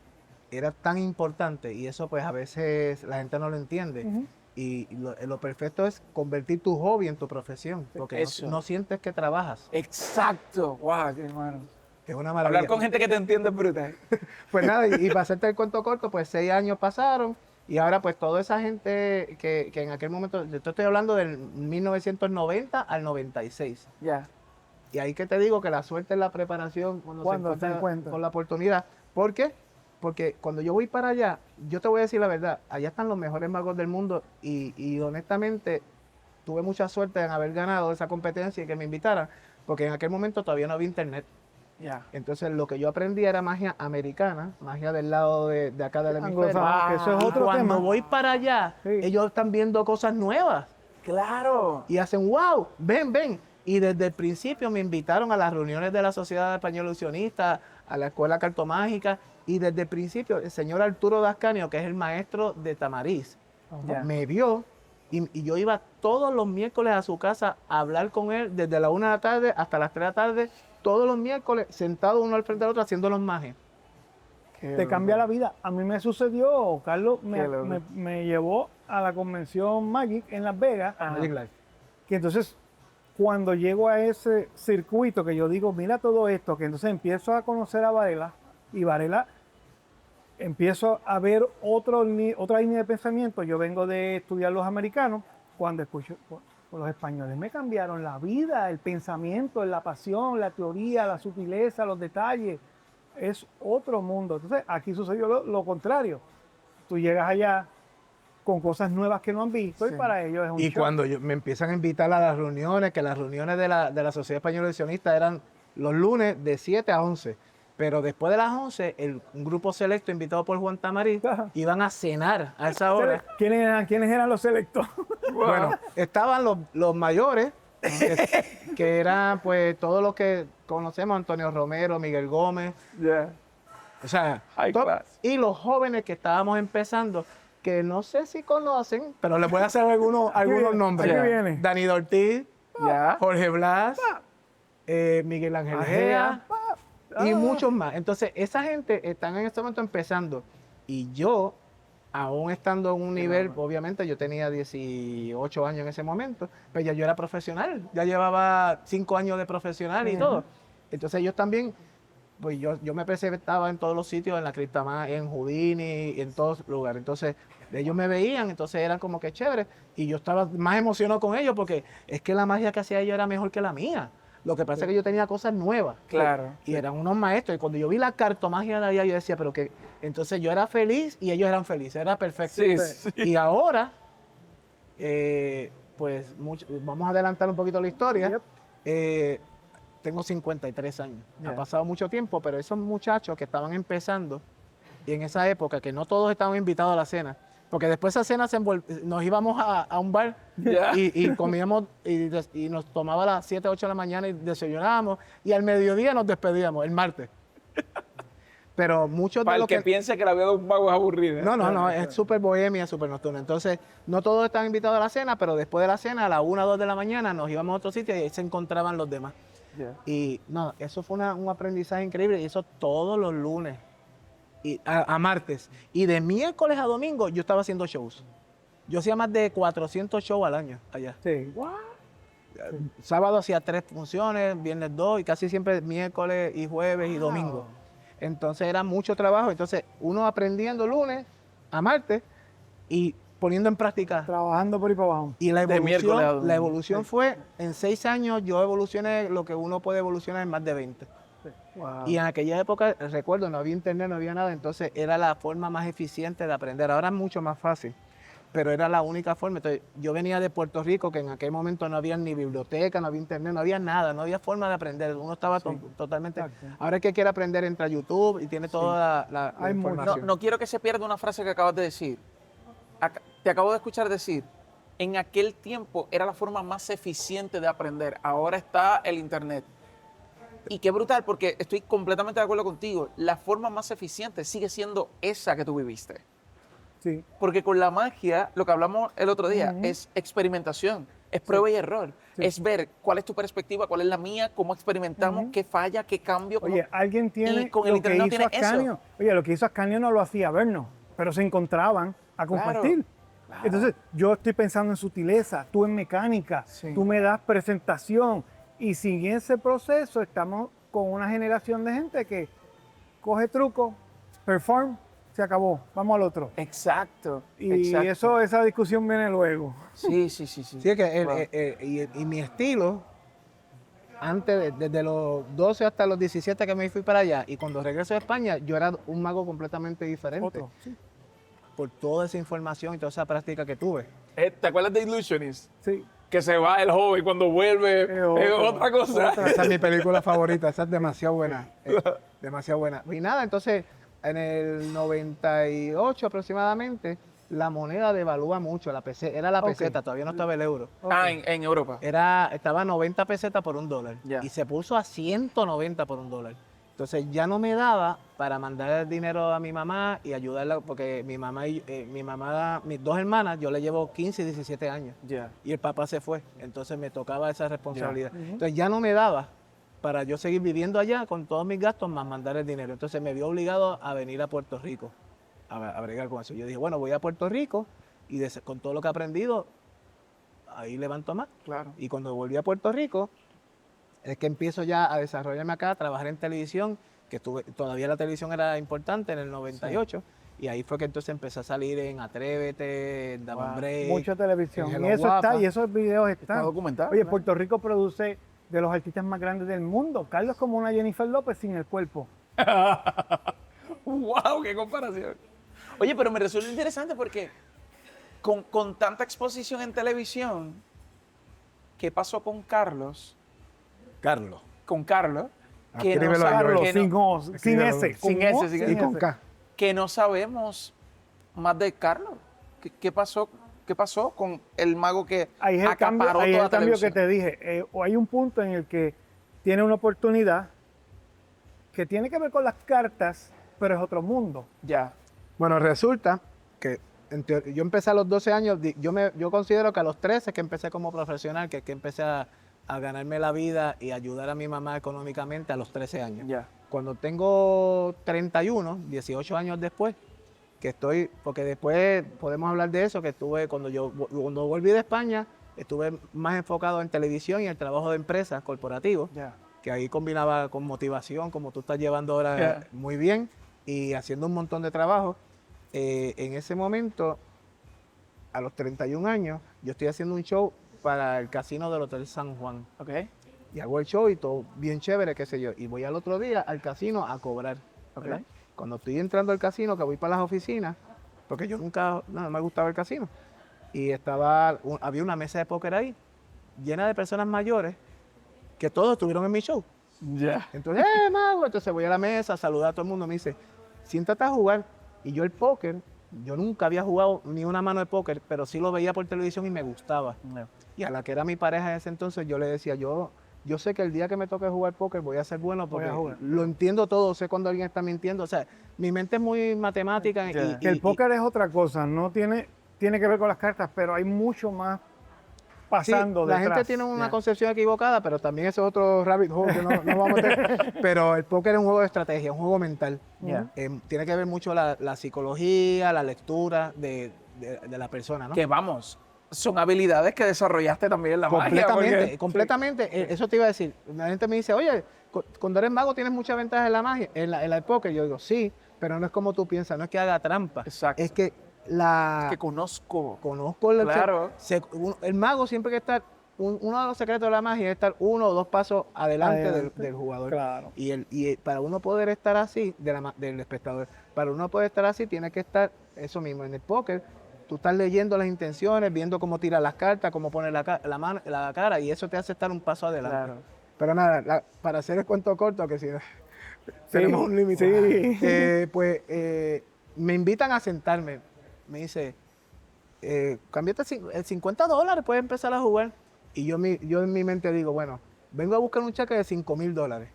era tan importante y eso pues a veces la gente no lo entiende. Ujú. Y lo perfecto es convertir tu hobby en tu profesión, porque no, Eso. no sientes que trabajas. Exacto. Wow, qué hermano. Es una maravilla. Hablar con gente que te entiende es brutal. Pues nada, y para hacerte el cuento corto, pues 6 años pasaron y ahora pues toda esa gente que en aquel momento, yo te estoy hablando del 1990 al 96. Ya. Y ahí que te digo que la suerte es la preparación Cuando se encuentra. con la oportunidad. ¿Por qué? Porque cuando yo voy para allá, yo te voy a decir la verdad, allá están los mejores magos del mundo y honestamente tuve mucha suerte en haber ganado esa competencia y que me invitaran, porque en aquel momento todavía no había internet. Ya. Entonces lo que yo aprendí era magia americana, magia del lado de acá del hemisferio. Anglosajón, que eso es Y otro cuando tema. voy para allá, Sí. ellos están viendo cosas nuevas Claro. y hacen, wow, ven, ven. Y desde el principio me invitaron a las reuniones de la Sociedad Española Ilusionista, a la Escuela Cartomágica, y desde el principio el señor Arturo Dascanio, que es el maestro de Tamariz, Ya. me vio y yo iba todos los miércoles a su casa a hablar con él desde la 1 de la tarde hasta las 3 de la tarde, todos los miércoles, sentados uno al frente del otro haciendo los magias. Te cambia la vida. A mí me sucedió, Carlos Qué loco. me llevó a la convención Magic en Las Vegas, Ajá. Magic Life. que entonces cuando llego a ese circuito que yo digo, mira todo esto, que entonces empiezo a conocer a Varela y Varela empiezo a ver otra línea de pensamiento. Yo vengo de estudiar los americanos, cuando escucho los españoles me cambiaron la vida, el pensamiento, la pasión, la teoría, la sutileza, los detalles. Es otro mundo. Entonces aquí sucedió lo contrario. Tú llegas allá con cosas nuevas que no han visto Sí. y para ellos es un Y shock. cuando me empiezan a invitar a las reuniones, que las reuniones de la Sociedad Española Ilusionista eran los lunes de 7 a 11. Pero después de las 11, un grupo selecto invitado por Juan Tamariz Ajá. iban a cenar a esa hora. ¿Quiénes eran los selectos? Bueno, estaban los mayores, que eran pues todos los que conocemos, Antonio Romero, Miguel Gómez, Ya. o sea, High top, class. y los jóvenes que estábamos empezando, que no sé si conocen, pero les voy a hacer algunos viene, nombres. aquí viene. Dani Ortiz, Ya. Jorge Blas, Miguel Ángel Gea y muchos más. Entonces, esa gente están en este momento empezando. Y yo, aún estando en un nivel, obviamente yo tenía 18 años en ese momento, pero ya yo era profesional, ya llevaba 5 años de profesional y todo. Entonces ellos también, pues yo me presentaba en todos los sitios, en la Criptamá, en Houdini, en todos lugares. Entonces ellos me veían, entonces eran como que chévere. Y yo estaba más emocionado con ellos porque es que la magia que hacía ellos era mejor que la mía. Lo que pasa es que yo tenía cosas nuevas. Claro. Y eran unos maestros. Y cuando yo vi la cartomagia de allá, yo decía, pero que... Entonces yo era feliz y ellos eran felices. Era perfecto. Sí, sí. Y ahora, pues vamos a adelantar un poquito la historia. Yep. Tengo 53 años. Ya. Ha pasado mucho tiempo, pero esos muchachos que estaban empezando, y en esa época, que no todos estaban invitados a la cena, porque después de esa cena nos íbamos a un bar Ya. y comíamos y nos tomaba a las 7, 8 de la mañana y desayunábamos, y al mediodía nos despedíamos, el martes. Pero muchos Para de el los que piense que la vida de un mago es aburrida. no, es súper bohemia, súper nocturna. Entonces, no todos estaban invitados a la cena, pero después de la cena, a las 1 o 2 de la mañana, nos íbamos a otro sitio y ahí se encontraban los demás. Ya. Y no, eso fue un aprendizaje increíble y eso todos los lunes y a martes. Y de miércoles a domingo yo estaba haciendo shows. Yo hacía más de 400 shows al año allá. Sí. Sábado hacía 3 funciones, viernes 2 y casi siempre miércoles y jueves y domingo. Entonces era mucho trabajo. Entonces uno aprendiendo lunes a martes y poniendo en práctica. Trabajando por ahí para abajo. Y la De miércoles a evolución, domingo. la evolución fue, en 6 años yo evolucioné lo que uno puede evolucionar en más de 20. Wow. Y en aquella época, recuerdo, no había internet, no había nada, entonces era la forma más eficiente de aprender. Ahora es mucho más fácil, pero era la única forma. Entonces, yo venía de Puerto Rico, que en aquel momento no había ni biblioteca, no había internet, no había nada, no había forma de aprender. Uno estaba totalmente... Exacto. Ahora el que quiere aprender entra a YouTube y tiene toda la Hay mucho. No, información. no quiero que se pierda una frase que acabas de decir. Te acabo de escuchar decir, en aquel tiempo era la forma más eficiente de aprender, ahora está el internet. Y qué brutal, porque estoy completamente de acuerdo contigo, la forma más eficiente sigue siendo esa que tú viviste. Sí. Porque con la magia, lo que hablamos el otro día, Ujú. es experimentación, es prueba y error. Sí. Es ver cuál es tu perspectiva, cuál es la mía, cómo experimentamos, Ujú. qué falla, qué cambio. Oye, alguien tiene con el lo internet que no hizo tiene eso. Ascanio. Oye, lo que hizo Ascanio no lo hacía Verno, pero se encontraban a compartir. Claro. Entonces, yo estoy pensando en sutileza, tú en mecánica, Sí. tú me das presentación. Y sin ese proceso estamos con una generación de gente que coge truco, perform, se acabó, vamos al otro. Exacto. Y exacto. esa discusión viene luego. Sí. Sí, es que Wow. y mi estilo, desde los 12 hasta los 17 que me fui para allá, y cuando regreso a España, yo era un mago completamente diferente Otro. Sí. por toda esa información y toda esa práctica que tuve. ¿Te acuerdas de Illusionist? Sí. Que se va el joven cuando vuelve, es otro, otra cosa. Esa es mi película favorita, esa es demasiado buena. Demasiado buena. Y nada, entonces, en el 98 aproximadamente, la moneda devalúa mucho, era la Ok. peseta, todavía no estaba el euro. En Europa. Estaba 90 pesetas por $1 Ya. y se puso a 190 por $1. Entonces ya no me daba para mandar el dinero a mi mamá y ayudarla, porque mi mamá, mis dos hermanas, yo le llevo 15 y 17 años. Ya. Y el papá se fue, entonces me tocaba esa responsabilidad. Ujú. Entonces ya no me daba para yo seguir viviendo allá con todos mis gastos más mandar el dinero. Entonces me vi obligado a venir a Puerto Rico a bregar con eso. Yo dije, bueno, voy a Puerto Rico y con todo lo que he aprendido, ahí levanto más. Claro. Y cuando volví a Puerto Rico, es que empiezo ya a desarrollarme acá, a trabajar en televisión, todavía la televisión era importante en el 98. Y ahí fue que entonces empecé a salir en Atrévete, en Dame un Wow. Break. Mucha televisión. en Y Hello eso Guapa. está, y esos videos Está están. documentado. Oye, claro. Puerto Rico produce de los artistas más grandes del mundo. Carlos como una Jennifer López sin el cuerpo. ¡Wow! ¡Qué comparación! Oye, pero me resulta interesante porque con tanta exposición en televisión, ¿qué pasó con Carlos? Carlos. Con Carlos, que no, Escríbelo ahí, Carlos, que no- sin O, sin Escríbelo. S. Sin con S, O, sin Y con K. que no sabemos más de Carlos. ¿Qué pasó? ¿Qué pasó con el mago que Ahí es el cambio, acaparó ahí es toda el la cambio que televisión? te dije. O hay un punto en el que tiene una oportunidad que tiene que ver con las cartas, pero es otro mundo. Ya. Bueno, resulta que yo empecé a los 12 años, yo considero que a los 13 que empecé como profesional, que empecé a ganarme la vida y ayudar a mi mamá económicamente a los 13 años. Ya. Cuando tengo 31, 18 años después, porque después podemos hablar de eso, que estuve, cuando volví de España, estuve más enfocado en televisión y el trabajo de empresas corporativos, Ya. que ahí combinaba con motivación, como tú estás llevando ahora Yeah. muy bien, y haciendo un montón de trabajo. En ese momento, a los 31 años, yo estoy haciendo un show para el casino del Hotel San Juan. Ok. Y hago el show y todo bien chévere, qué sé yo. Y voy al otro día al casino a cobrar. ¿verdad? Ok. Cuando estoy entrando al casino, que voy para las oficinas, porque yo nunca, no me gustaba el casino. Y había una mesa de póker ahí, llena de personas mayores, que todos estuvieron en mi show. Ya. Entonces, mago, entonces voy a la mesa, saludar a todo el mundo, me dice, siéntate a jugar. Y yo el póker, yo nunca había jugado ni una mano de póker, pero sí lo veía por televisión y me gustaba. Y a la que era mi pareja en ese entonces, yo le decía, yo sé que el día que me toque jugar póker voy a ser bueno Voy a porque jugar. lo entiendo todo, sé cuando alguien está mintiendo. O sea, mi mente es muy matemática. Ya. Que el póker es otra cosa, no tiene que ver con las cartas, pero hay mucho más Sí, pasando la detrás. gente tiene una Ya. concepción equivocada, pero también eso es otro rabbit hole que no vamos a meter. Pero el póker es un juego de estrategia, un juego mental. Ya. Tiene que ver mucho la psicología, la lectura de la persona, ¿no? Que vamos, son habilidades que desarrollaste también en la magia. porque- Completamente. Eso te iba a decir. La gente me dice, oye, cuando eres mago tienes mucha ventaja en la magia, en el póker. Yo digo, sí, pero no es como tú piensas, no es que haga trampa. Exacto. Es que Que conozco. conozco Claro. el mago siempre que está, uno de los secretos de la magia es estar 1 o 2 pasos adelante, Adelante. del jugador. Claro. Y para uno poder estar así, del espectador, para uno poder estar así, tiene que estar eso mismo. En el póker, tú estás leyendo las intenciones, viendo cómo tira las cartas, cómo pone la cara, y eso te hace estar un paso adelante. Claro. Pero nada, para hacer el cuento corto, que si tenemos un límite, Sí. me invitan a sentarme. Me dice, cámbiate el $50, puedes empezar a jugar. Y yo en mi mente digo, bueno, vengo a buscar un cheque de $5,000.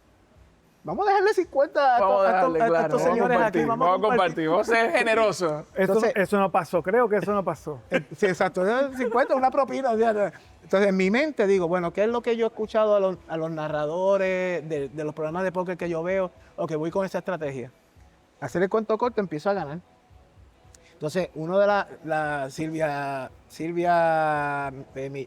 vamos a dejarle 50 Vamos a a darle, claro. estos Vamos a señores aquí. compartir, vamos a compartir. Vamos a ser generosos. Eso, eso no pasó, creo que eso no pasó. Sí, exacto. 50 es una propina. O sea, entonces, en mi mente digo, bueno, ¿qué es lo que yo he escuchado a los narradores de los programas de póker que yo veo? O que voy con esa estrategia. Hacer el cuento corto, empiezo a ganar. Entonces, uno de la Silvia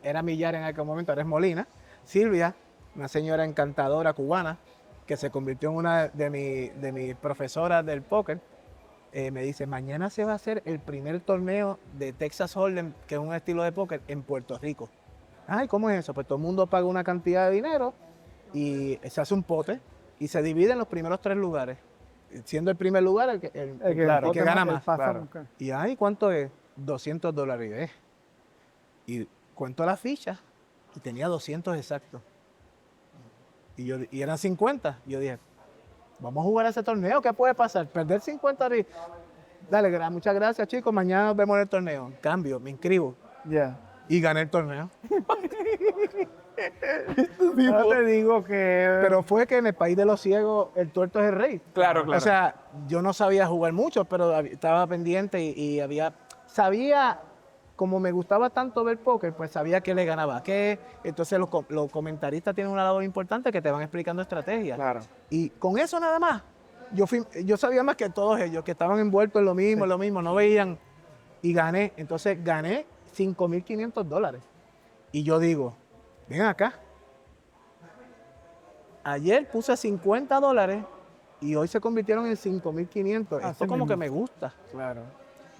era Millar en aquel momento, ahora es Molina. Silvia, una señora encantadora cubana, que se convirtió en una de mis profesoras del póker, me dice, mañana se va a hacer el primer torneo de Texas Hold'em, que es un estilo de póker, en Puerto Rico. Ay, ¿cómo es eso? Pues todo el mundo paga una cantidad de dinero y se hace un pote y se divide en los primeros 3 lugares. Siendo el primer lugar el que gana más. Claro. Y ay, ¿cuánto es? $200. Y cuento la ficha y tenía 200 exactos. Y eran 50. Y yo dije, vamos a jugar ese torneo, ¿qué puede pasar? Perder 50 ahí. Dale, muchas gracias, chicos. Mañana nos vemos en el torneo. Cambio, me inscribo. Ya. Y gané el torneo. No te digo que... Pero fue que en el país de los ciegos el tuerto es el rey. Claro, claro. O sea, yo no sabía jugar mucho, pero estaba pendiente y sabía, como me gustaba tanto ver póker, pues sabía que le ganaba a qué. Entonces los comentaristas tienen una labor importante que te van explicando estrategias. Claro. Y con eso nada más, yo sabía más que todos ellos, que estaban envueltos en lo mismo, no veían. Y gané. Entonces gané $5,500. Y yo digo, ven acá. Ayer puse $50 y hoy se convirtieron en 5,500. Esto como que me gusta. Claro.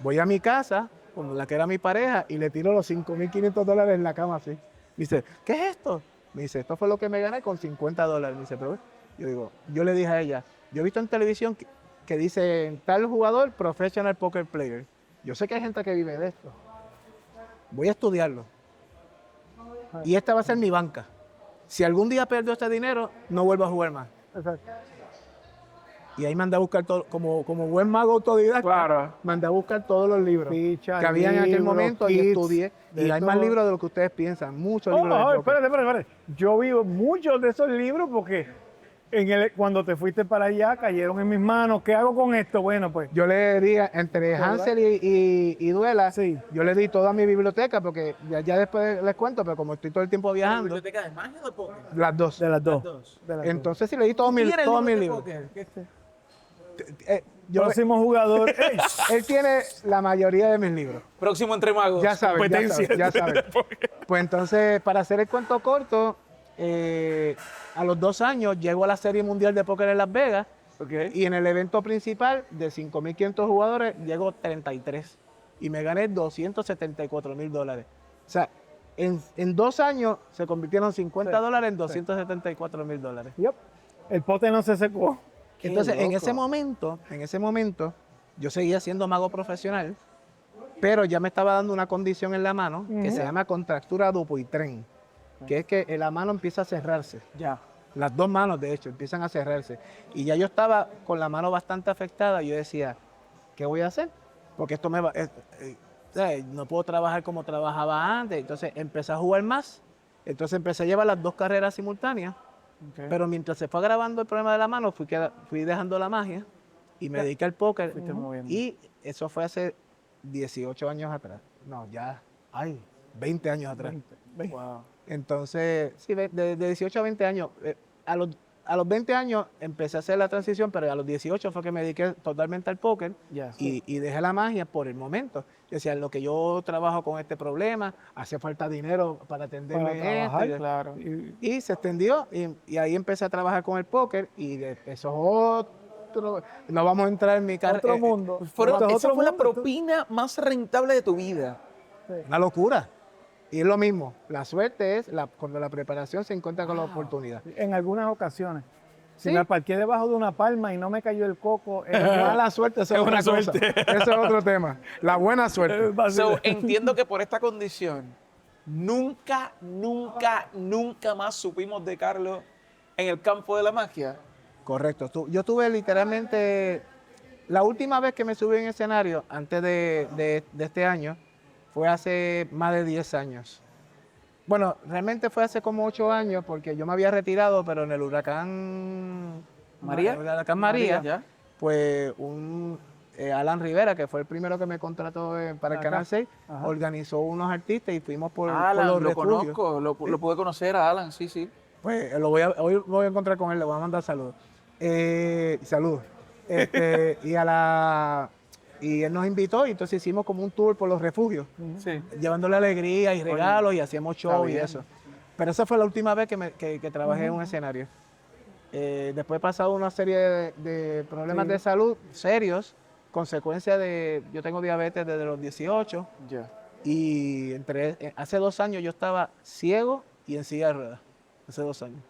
Voy a mi casa, con la que era mi pareja, y le tiro los $5,500 en la cama así. Me dice, ¿qué es esto? Me dice, esto fue lo que me gané con $50. Me dice, pero yo le dije a ella, yo he visto en televisión que dice tal jugador, professional poker player. Yo sé que hay gente que vive de esto. Voy a estudiarlo. Y esta va a ser mi banca. Si algún día pierdo este dinero, no vuelvo a jugar más. Exacto. Y ahí mandé a buscar todo, como buen mago autodidacta, Claro. mandé a buscar todos los libros Fichas, que había en aquel libros, momento y kits, estudié. de Y hay más todo. libros de lo que ustedes piensan, muchos libros de póker. Espérate. Yo vivo muchos de esos libros porque cuando te fuiste para allá cayeron en mis manos. ¿Qué hago con esto? Bueno, pues Yo le di, entre Hansel y Duela, Sí. yo le di toda mi biblioteca, porque ya después les cuento, pero como estoy todo el tiempo viajando, ¿Biblioteca de magia o de póker? las dos. de las dos. dos. De las dos. Entonces sí le di todos mis libros. Yo- Próximo jugador. ¡Ey! él tiene la mayoría de mis libros. Próximo entre magos. Ya saben, competencia. ya saben. Pues entonces, para hacer el cuento corto, a los 2 años llego a la Serie Mundial de Póker en Las Vegas Ok. y en el evento principal de 5,500 jugadores llego 33 y me gané $274,000. O sea, en 2 años se convirtieron $50 en $274,000. Yep. El pote no se secó. Entonces, en loco. ese momento, yo seguía siendo mago profesional, pero ya me estaba dando una condición en la mano que se llama contractura Dupuytren, que es que la mano empieza a cerrarse. Ya. Las 2 manos, de hecho, empiezan a cerrarse. Y ya yo estaba con la mano bastante afectada. Yo decía, ¿qué voy a hacer? Porque esto me va... ¿sabes? No puedo trabajar como trabajaba antes. Entonces empecé a jugar más. Entonces empecé a llevar las 2 carreras simultáneas. Ok. Pero mientras se fue agravando el problema de la mano, fui dejando la magia y me dediqué al póker. Fuiste moviendo. Y eso fue hace 18 años atrás. No, ya, 20 años atrás. Wow. Entonces, sí, de 18 a 20 años. A los 20 años empecé a hacer la transición, pero a los 18 fue que me dediqué totalmente al póker Ya. y dejé la magia por el momento. Yo decía, lo que yo trabajo con este problema, hace falta dinero para atenderme Para trabajar, esto. Claro. Y se extendió y ahí empecé a trabajar con el póker y eso es otro... No vamos a entrar en mi carrera. Otro mundo. Esa Otro fue la mundo. propina más rentable de tu vida. Una locura. Y es lo mismo. La suerte es cuando la preparación se encuentra con la oportunidad. En algunas ocasiones. Si Sí. me parqué debajo de una palma y no me cayó el coco, Mala suerte, eso es buena otra cosa. suerte. Eso es otro tema. La buena suerte. So, entiendo que por esta condición, nunca más supimos de Carlos en el campo de la magia. Correcto. Yo tuve literalmente... La última vez que me subí en escenario, antes de este año, fue hace más de 10 años. Bueno, realmente fue hace como 8 años, porque yo me había retirado, pero en el huracán María. El huracán María, ¿Ya? pues Alan Rivera, que fue el primero que me contrató para el Acá. Canal 6, Ajá. organizó unos artistas y fuimos por Alan, los lo refugios. conozco, lo pude conocer a Alan, sí, sí. Pues hoy voy a encontrar con él, le voy a mandar saludos. Saludos. Y él nos invitó y entonces hicimos como un tour por los refugios, Sí. llevándole alegría y regalos y hacíamos show y bien. eso. Pero esa fue la última vez que trabajé en un escenario. Después he pasado una serie de problemas Sí. de salud serios, consecuencia de, yo tengo diabetes desde los 18 Ya. y hace 2 años yo estaba ciego y en silla de ruedas, hace 2 años.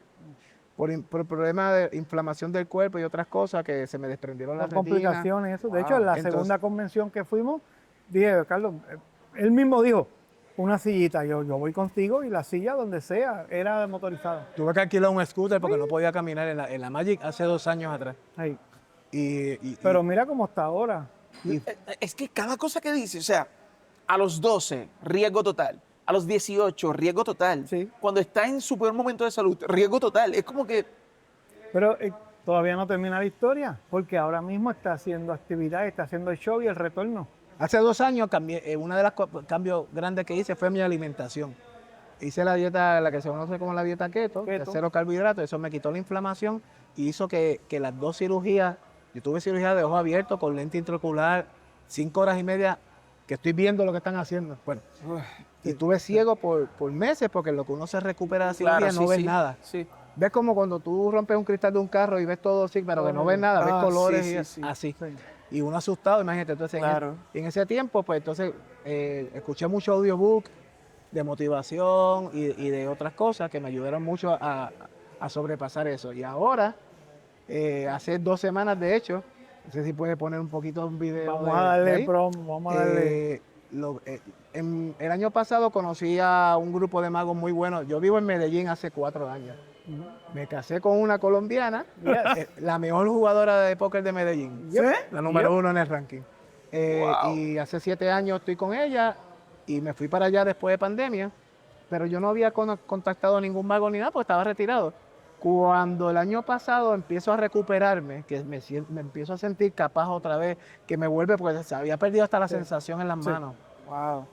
Por problemas de inflamación del cuerpo y otras cosas que se me desprendieron las Con retinas. complicaciones, eso. De Wow. hecho, en la Entonces- segunda convención que fuimos, dije, Carlos, él mismo dijo, una sillita, yo voy contigo y la silla donde sea, era motorizada. Tuve que alquilar un scooter porque no podía caminar en la Magic hace 2 años atrás. Ahí. Pero Pero mira cómo está ahora. Es que cada cosa que dice, o sea, a los 12, riesgo total. A los 18, riesgo total. Sí. Cuando está en su peor momento de salud, riesgo total. Es como que, Pero todavía no termina la historia, porque ahora mismo está haciendo actividades, está haciendo el show y el retorno. hace 2 años cambié, uno de los cambios grandes que hice fue mi alimentación. Hice la dieta, la que se conoce como la dieta keto, de Keto. cero carbohidratos, eso me quitó la inflamación y hizo que las 2 cirugías, yo tuve cirugía de ojo abierto con lente intraocular, 5 horas y media, que estoy viendo lo que están haciendo. Bueno, y estuve ciego por meses porque en lo que uno se recupera de la cirugía claro, no sí, ves sí, nada. Sí. Ves como cuando tú rompes un cristal de un carro y ves todo así, pero que no ves nada, ves Ah, colores sí, y sí, sí. así. Sí. Y uno asustado, imagínate. Entonces, Claro. en ese tiempo, pues entonces escuché mucho audiobook de motivación y de otras cosas que me ayudaron mucho a sobrepasar eso. Y ahora, hace 2 semanas, de hecho, no sé si puede poner un poquito un video. Vamos de a darle ahí. promo, vamos a darle. El año pasado conocí a un grupo de magos muy buenos. Yo vivo en Medellín hace 4 años. Me casé con una colombiana, la mejor jugadora de póker de Medellín. Yep. La número 1 en el ranking. Wow. Y hace 7 años estoy con ella y me fui para allá después de pandemia, pero yo no había contactado a ningún mago ni nada porque estaba retirado. Cuando el año pasado empiezo a recuperarme, que me empiezo a sentir capaz otra vez, que me vuelve, porque se había perdido hasta la sensación en las manos. Wow.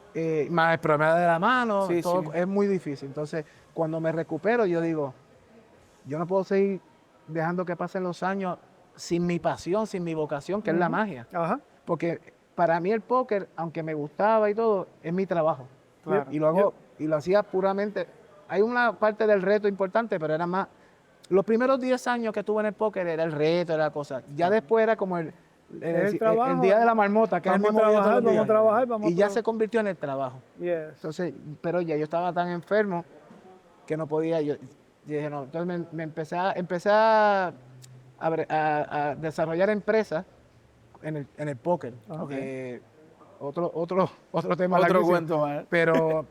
Más el problema de la mano, Sí, todo sí. es muy difícil. Entonces, cuando me recupero, yo digo, yo no puedo seguir dejando que pasen los años sin mi pasión, sin mi vocación, que es la magia. Ajá. Porque para mí el póker, aunque me gustaba y todo, es mi trabajo. Claro. Y lo hago, y lo hacía puramente. Hay una parte del reto importante, pero era más. Los primeros 10 años que estuve en el póker era el reto, era la cosa. Ya después era como el trabajo. día de la marmota, que es el Vamos mismo a día todos trabajar, los vamos a días. trabajar, vamos Y a ya tra- se convirtió en el trabajo. Yes. Entonces, pero ya yo estaba tan enfermo que no podía. Yo dije, no. Entonces me empecé a desarrollar empresas en el póker. Ok. Otro tema Otro larguísimo. cuento más. Pero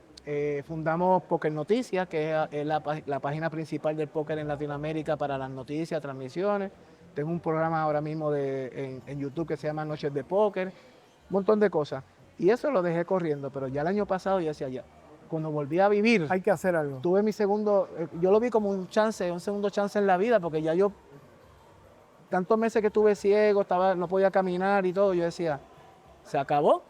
fundamos Poker Noticias, que es la página principal del póker en Latinoamérica para las noticias, transmisiones. Tengo un programa ahora mismo en YouTube que se llama Noches de Póker, un montón de cosas. Y eso lo dejé corriendo, pero ya el año pasado yo decía, ya, cuando volví a vivir, Hay que hacer algo. tuve mi segundo, yo lo vi como un segundo chance en la vida, porque ya yo, tantos meses que estuve ciego, no podía caminar y todo, yo decía, se acabó,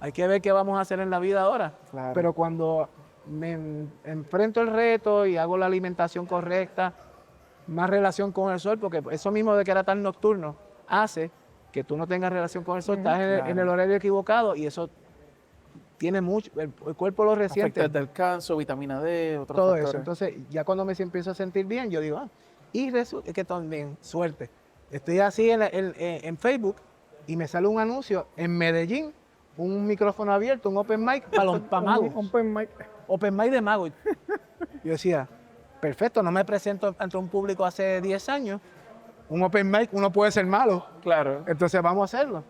hay que ver qué vamos a hacer en la vida ahora. Claro. Pero cuando me enfrento el reto y hago la alimentación correcta, más relación con el sol, porque eso mismo de que era tan nocturno hace que tú no tengas relación con el sol, estás en el horario equivocado y eso tiene mucho, el cuerpo lo resiente. Afecta el descanso, vitamina D, otros Todo factores. eso. Entonces, ya cuando me empiezo a sentir bien, yo digo, y resulta que también, suerte. Estoy así en Facebook y me sale un anuncio en Medellín, un micrófono abierto, un open mic para magos. Un open mic. Open mic de magos. Yo decía, perfecto, no me presento ante un público hace 10 años. Un open mic, uno puede ser malo. Claro. Entonces vamos a hacerlo.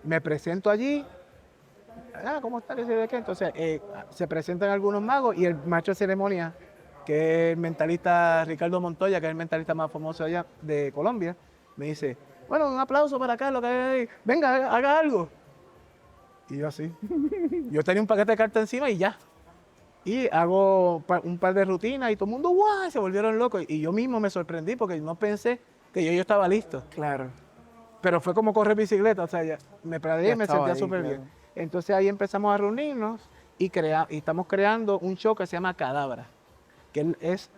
Me presento allí. ¿Cómo está? Entonces se presentan algunos magos y el maestro de ceremonia, que es el mentalista Ricardo Montoya, que es el mentalista más famoso allá de Colombia, me dice, bueno, un aplauso para Carlos, que venga, haga algo. Y yo así. Yo tenía un paquete de cartas encima y ya. Y hago un par de rutinas y todo el mundo, ¡guau! Se volvieron locos. Y yo mismo me sorprendí porque no pensé que yo estaba listo. Claro. Pero fue como correr bicicleta, o sea, me paré Ya y me estaba sentía ahí, súper claro. bien. Entonces ahí empezamos a reunirnos y estamos creando un show que se llama Cadabra, que es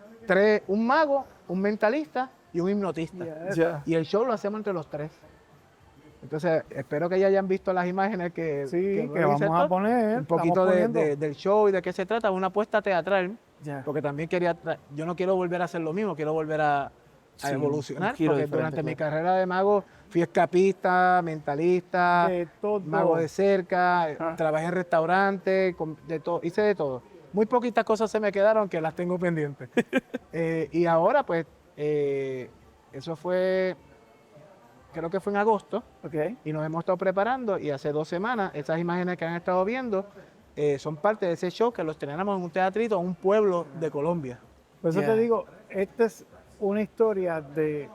un mago, un mentalista y un hipnotista. Yes. Ya. Y el show lo hacemos entre los tres. Entonces, espero que ya hayan visto las imágenes que Sí, que Brody vamos a Setor, poner. un poquito estamos poniendo. del show y de qué se trata, una apuesta teatral, Ya. porque también yo no quiero volver a hacer lo mismo, quiero volver a Sí, evolucionar, un giro porque diferente, durante mi claro. carrera de mago fui escapista, mentalista, De todo. mago de cerca, Ajá. trabajé en restaurantes, de todo, hice de todo. Muy poquitas cosas se me quedaron que las tengo pendientes. Y ahora, pues, eso fue, creo que fue en agosto, Ok. y nos hemos estado preparando, y hace 2 semanas, esas imágenes que han estado viendo son parte de ese show que los estrenamos en un teatrito en un pueblo de Colombia. Por eso Ya. te digo, esta es una historia de...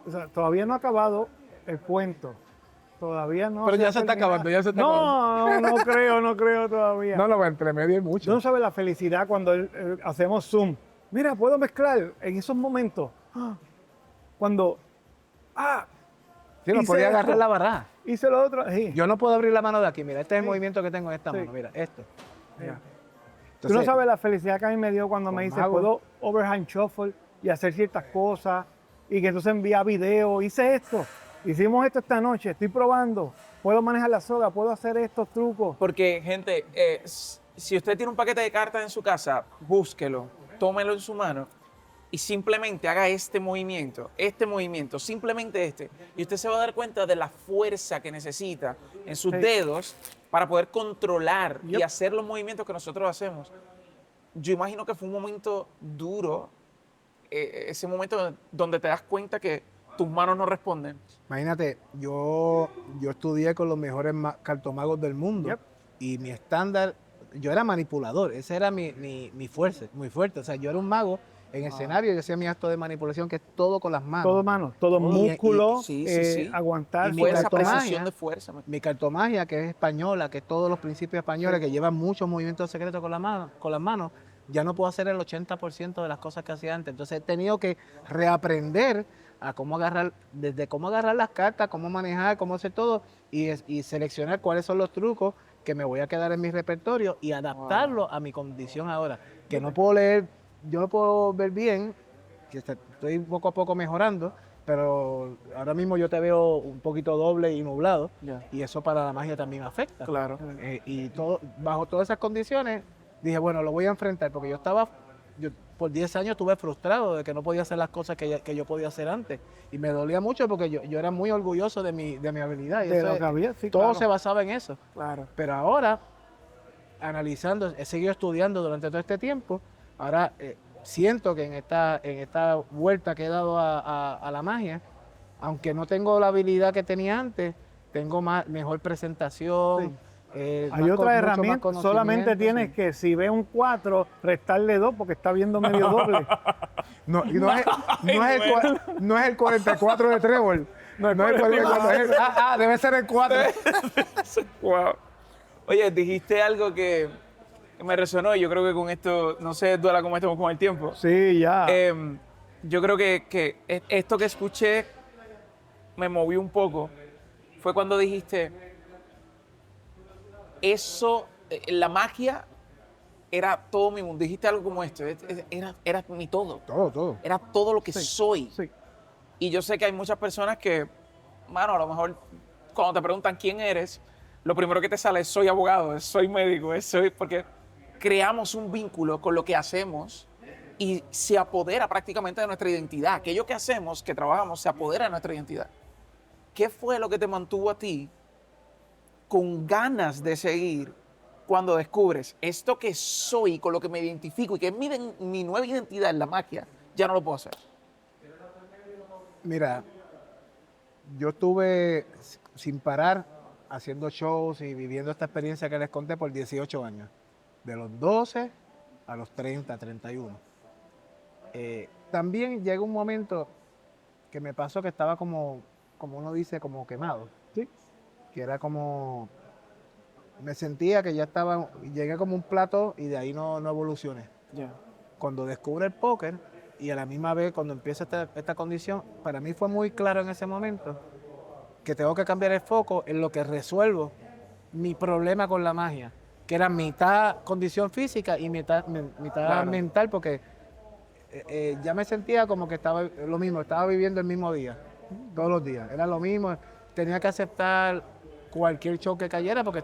O sea, todavía no ha acabado el cuento. Todavía no. Pero ya ha se está terminado. acabando, ya se está No creo todavía. No, entre medio hay mucho. Tú no sabes la felicidad cuando hacemos Zoom. Mira, puedo mezclar en esos momentos. Cuando, Sí, no hice podía esto. agarrar la barra. hice lo otro. Sí. Yo no puedo abrir la mano de aquí, mira, este es el Sí. movimiento que tengo en esta Sí. mano, mira, esto. Ya. Tú Entonces, no sabes la felicidad que a mí me dio cuando con me dice, mago. puedo overhand shuffle y hacer ciertas cosas y que entonces envía video, hice esto, hicimos esto esta noche, estoy probando, puedo manejar la soga, puedo hacer estos trucos. Porque, gente, si usted tiene un paquete de cartas en su casa, búsquelo, tómelo en su mano y simplemente haga este movimiento, simplemente este. Y usted se va a dar cuenta de la fuerza que necesita en sus Sí. dedos para poder controlar y Yep. hacer los movimientos que nosotros hacemos. Yo imagino que fue un momento duro, ese momento donde te das cuenta que tus manos no responden. imagínate, yo estudié con los mejores cartomagos del mundo Yep. y mi estándar, yo era manipulador, ese era mi fuerza, muy fuerte. O sea, yo era un mago en escenario, yo hacía mi acto de manipulación que es todo con las manos. Todo mano, todo músculo, sí, sí. aguantar. Y mi Fuerza, cartomagia. precisión de fuerza. Mi cartomagia, que es española, que es todos los principios españoles, que llevan muchos movimientos secretos con las manos, ya no puedo hacer el 80% de las cosas que hacía antes. Entonces he tenido que reaprender a cómo agarrar, desde cómo agarrar las cartas, cómo manejar, cómo hacer todo, y seleccionar cuáles son los trucos que me voy a quedar en mi repertorio y adaptarlo a mi condición ahora. Que no puedo leer, yo no puedo ver bien, que estoy poco a poco mejorando, pero ahora mismo yo te veo un poquito doble y nublado, Ya. y eso para la magia también afecta. Claro. Y bajo todas esas condiciones, dije, bueno, lo voy a enfrentar, porque yo por 10 años estuve frustrado de que no podía hacer las cosas que yo podía hacer antes. Y me dolía mucho porque yo era muy orgulloso de mi habilidad. Y De eso lo que había, sí, todo claro. se basaba en eso. Claro. Pero ahora, analizando, he seguido estudiando durante todo este tiempo, ahora siento que en esta vuelta que he dado a la magia, aunque no tengo la habilidad que tenía antes, tengo mejor presentación. Sí. Hay Hay otra herramienta, solamente tienes que, si ve un 4, restarle 2 porque está viendo medio doble. No, y no es el 44 de Trevor. No es el 44. Debe ser el 4. Wow. Oye, dijiste algo que me resonó y yo creo que con esto, no sé, duela cómo estamos con el tiempo. Sí, ya. Yo creo que esto que escuché me movió un poco. Fue cuando dijiste, eso, la magia era todo mi mundo. Dijiste algo como esto, era mi todo. Todo. Era todo lo que Sí, soy. sí. Y yo sé que hay muchas personas que, mano, a lo mejor cuando te preguntan quién eres, lo primero que te sale es soy abogado, soy médico, porque creamos un vínculo con lo que hacemos y se apodera prácticamente de nuestra identidad. Aquello que hacemos, que trabajamos, se apodera de nuestra identidad. ¿Qué fue lo que te mantuvo a ti con ganas de seguir cuando descubres esto que soy, con lo que me identifico y que es mi nueva identidad en la magia, ya no lo puedo hacer? Mira, yo estuve sin parar haciendo shows y viviendo esta experiencia que les conté por 18 años. De los 12 a los 30, 31. También llegó un momento que me pasó que estaba como uno dice, como quemado. Sí. Que era como, me sentía que ya estaba, llegué como un plato y de ahí no evolucioné. Ya. Cuando descubro el póker, y a la misma vez cuando empieza esta condición, para mí fue muy claro en ese momento que tengo que cambiar el foco en lo que resuelvo mi problema con la magia, que era mitad condición física y mitad Claro. mental, porque ya me sentía como que estaba lo mismo, estaba viviendo el mismo día, todos los días, era lo mismo, tenía que aceptar cualquier show que cayera porque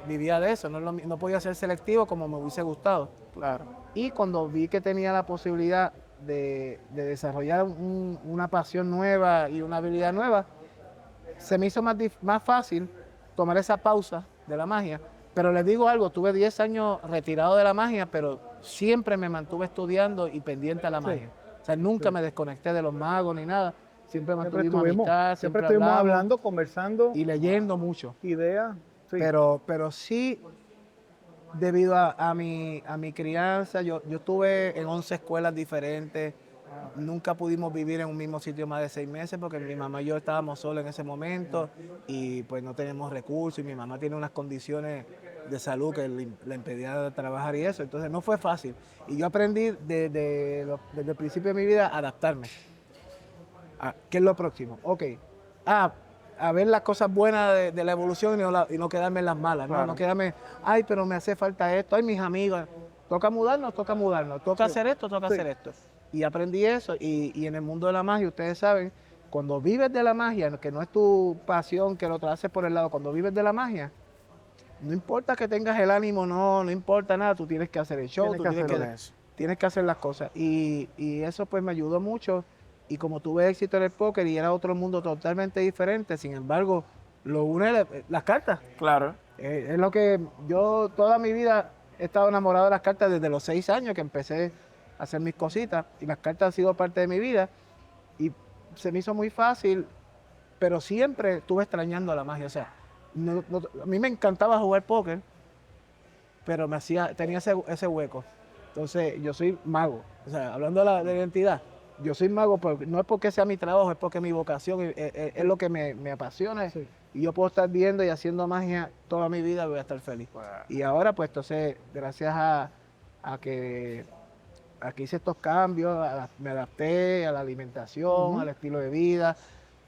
vivía de eso, no podía ser selectivo como me hubiese gustado. Claro. Y cuando vi que tenía la posibilidad de desarrollar una pasión nueva y una habilidad nueva, se me hizo más fácil tomar esa pausa de la magia. Pero les digo algo, tuve 10 años retirado de la magia, pero siempre me mantuve estudiando y pendiente a la magia. O sea, nunca me desconecté de los magos ni nada. Siempre mantuvimos amistad, siempre estuvimos hablamos hablando, conversando, y leyendo mucho. ideas. Sí. Pero sí, debido a mi crianza, yo estuve en 11 escuelas diferentes. Nunca pudimos vivir en un mismo sitio más de 6 meses porque mi mamá y yo estábamos solos en ese momento y pues no tenemos recursos y mi mamá tiene unas condiciones de salud que le impedían trabajar y eso. Entonces no fue fácil. Y yo aprendí desde el principio de mi vida a adaptarme. ¿Qué es lo próximo? Ok. A ver las cosas buenas de la evolución y no quedarme en las malas. Claro. No quedarme, ay, pero me hace falta esto. Ay, mis amigos, toca mudarnos. Toca hacer esto, hacer esto. Y aprendí eso. Y en el mundo de la magia, ustedes saben, cuando vives de la magia, que no es tu pasión, que lo haces por el lado, cuando vives de la magia, no importa que tengas el ánimo, no importa nada, tú tienes que hacer el show, tienes que hacer las cosas. Y eso pues me ayudó mucho. Y como tuve éxito en el póker y era otro mundo totalmente diferente, sin embargo, lo une las cartas. Claro. Es lo que yo toda mi vida he estado enamorado de las cartas desde los 6 años que empecé a hacer mis cositas. Y las cartas han sido parte de mi vida. Y se me hizo muy fácil, pero siempre estuve extrañando a la magia. O sea, a mí me encantaba jugar póker, pero tenía ese hueco. Entonces, yo soy mago. O sea, hablando de la identidad, yo soy mago, pero no es porque sea mi trabajo, es porque mi vocación es lo que me apasiona. Sí. Y yo puedo estar viendo y haciendo magia toda mi vida, voy a estar feliz. Wow. Y ahora, pues, entonces, gracias a que hice estos cambios, me adapté a la alimentación, al estilo de vida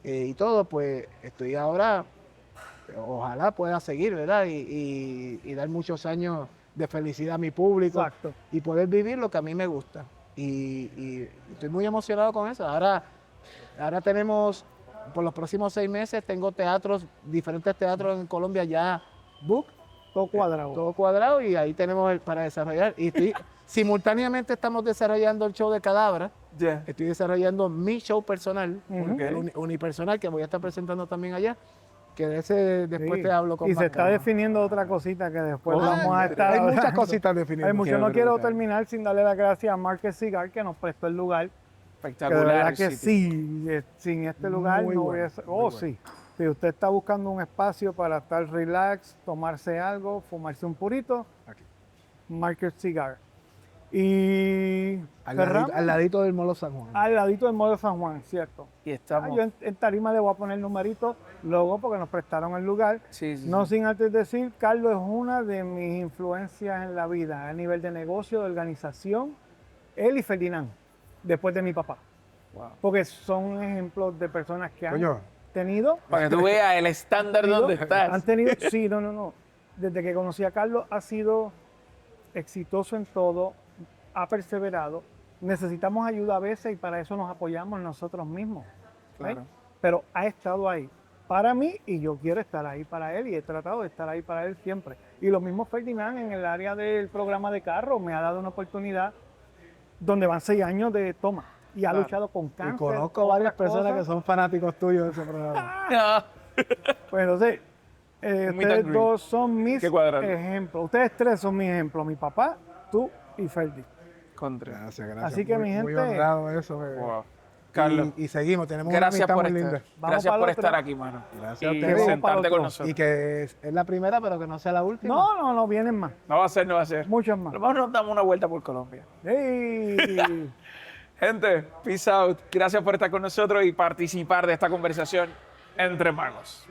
y todo, pues, estoy ahora, ojalá pueda seguir, ¿verdad? Y dar muchos años de felicidad a mi público. Exacto. Y poder vivir lo que a mí me gusta. Y estoy muy emocionado con eso. Ahora tenemos, por los próximos 6 meses, tengo diferentes teatros en Colombia ya book, Todo cuadrado. todo cuadrado, y ahí tenemos para desarrollar. Y simultáneamente estamos desarrollando el show de Cadabra. Yeah. Estoy desarrollando mi show personal, Ujú. el unipersonal, que voy a estar presentando también allá. Que de ese después Sí. te hablo con Y más se está calma. definiendo otra cosita que después Ah, vamos a estar hay muchas hablando. cositas definidas. Hay mucho. Qué No quiero brutal. terminar sin darle las gracias a Market Cigar que nos prestó el lugar. Que de Espectacular. verdad el que sitio. sin este lugar Muy no bueno, hubiese. muy Oh, bueno. sí. Si usted está buscando un espacio para estar relax, tomarse algo, fumarse un purito, Aquí. Market Cigar. Y cerramos Al ladito del Molo San Juan. al ladito del Molo San Juan, ¿cierto? Y estamos. Yo en tarima le voy a poner el numerito, luego porque nos prestaron el lugar. Sí, sí, No sí. sin antes decir, Carlos es una de mis influencias en la vida, a nivel de negocio, de organización, él y Ferdinand, después de mi papá. Wow. Porque son ejemplos de personas que han Coño, tenido, Para que tú veas el estándar donde han estás. tenido, sí, no. Desde que conocí a Carlos ha sido exitoso en todo, ha perseverado. Necesitamos ayuda a veces y para eso nos apoyamos nosotros mismos. ¿ves? Claro. Pero ha estado ahí para mí y yo quiero estar ahí para él y he tratado de estar ahí para él siempre. Y lo mismo Ferdinand en el área del programa de carro me ha dado una oportunidad donde van 6 años de toma y ha Claro. luchado con cáncer. y conozco varias otras personas que cosas. son fanáticos tuyos de ese programa. No. Pues entonces, Un meet and ustedes greet. dos son mis Que cuadrarlo. ejemplos. Ustedes 3 son mis ejemplos. Mi papá, tú y Ferdi. Contra. Gracias. Así que, mi Muy gente, honrado eso. Wow. Carlos, Y seguimos, tenemos gracias una por amistad muy estar. linda. Vamos Gracias para por el otro. estar aquí, mano. Gracias Y a ustedes. Vamos para sentarte el con otro. nosotros. Y que es la primera, pero que no sea la última. No, vienen más. No va a ser, no va a ser. Muchas A más. lo mejor nos damos una vuelta por Colombia. ¡Ey! Gente, peace out. Gracias por estar con nosotros y participar de esta conversación entre magos.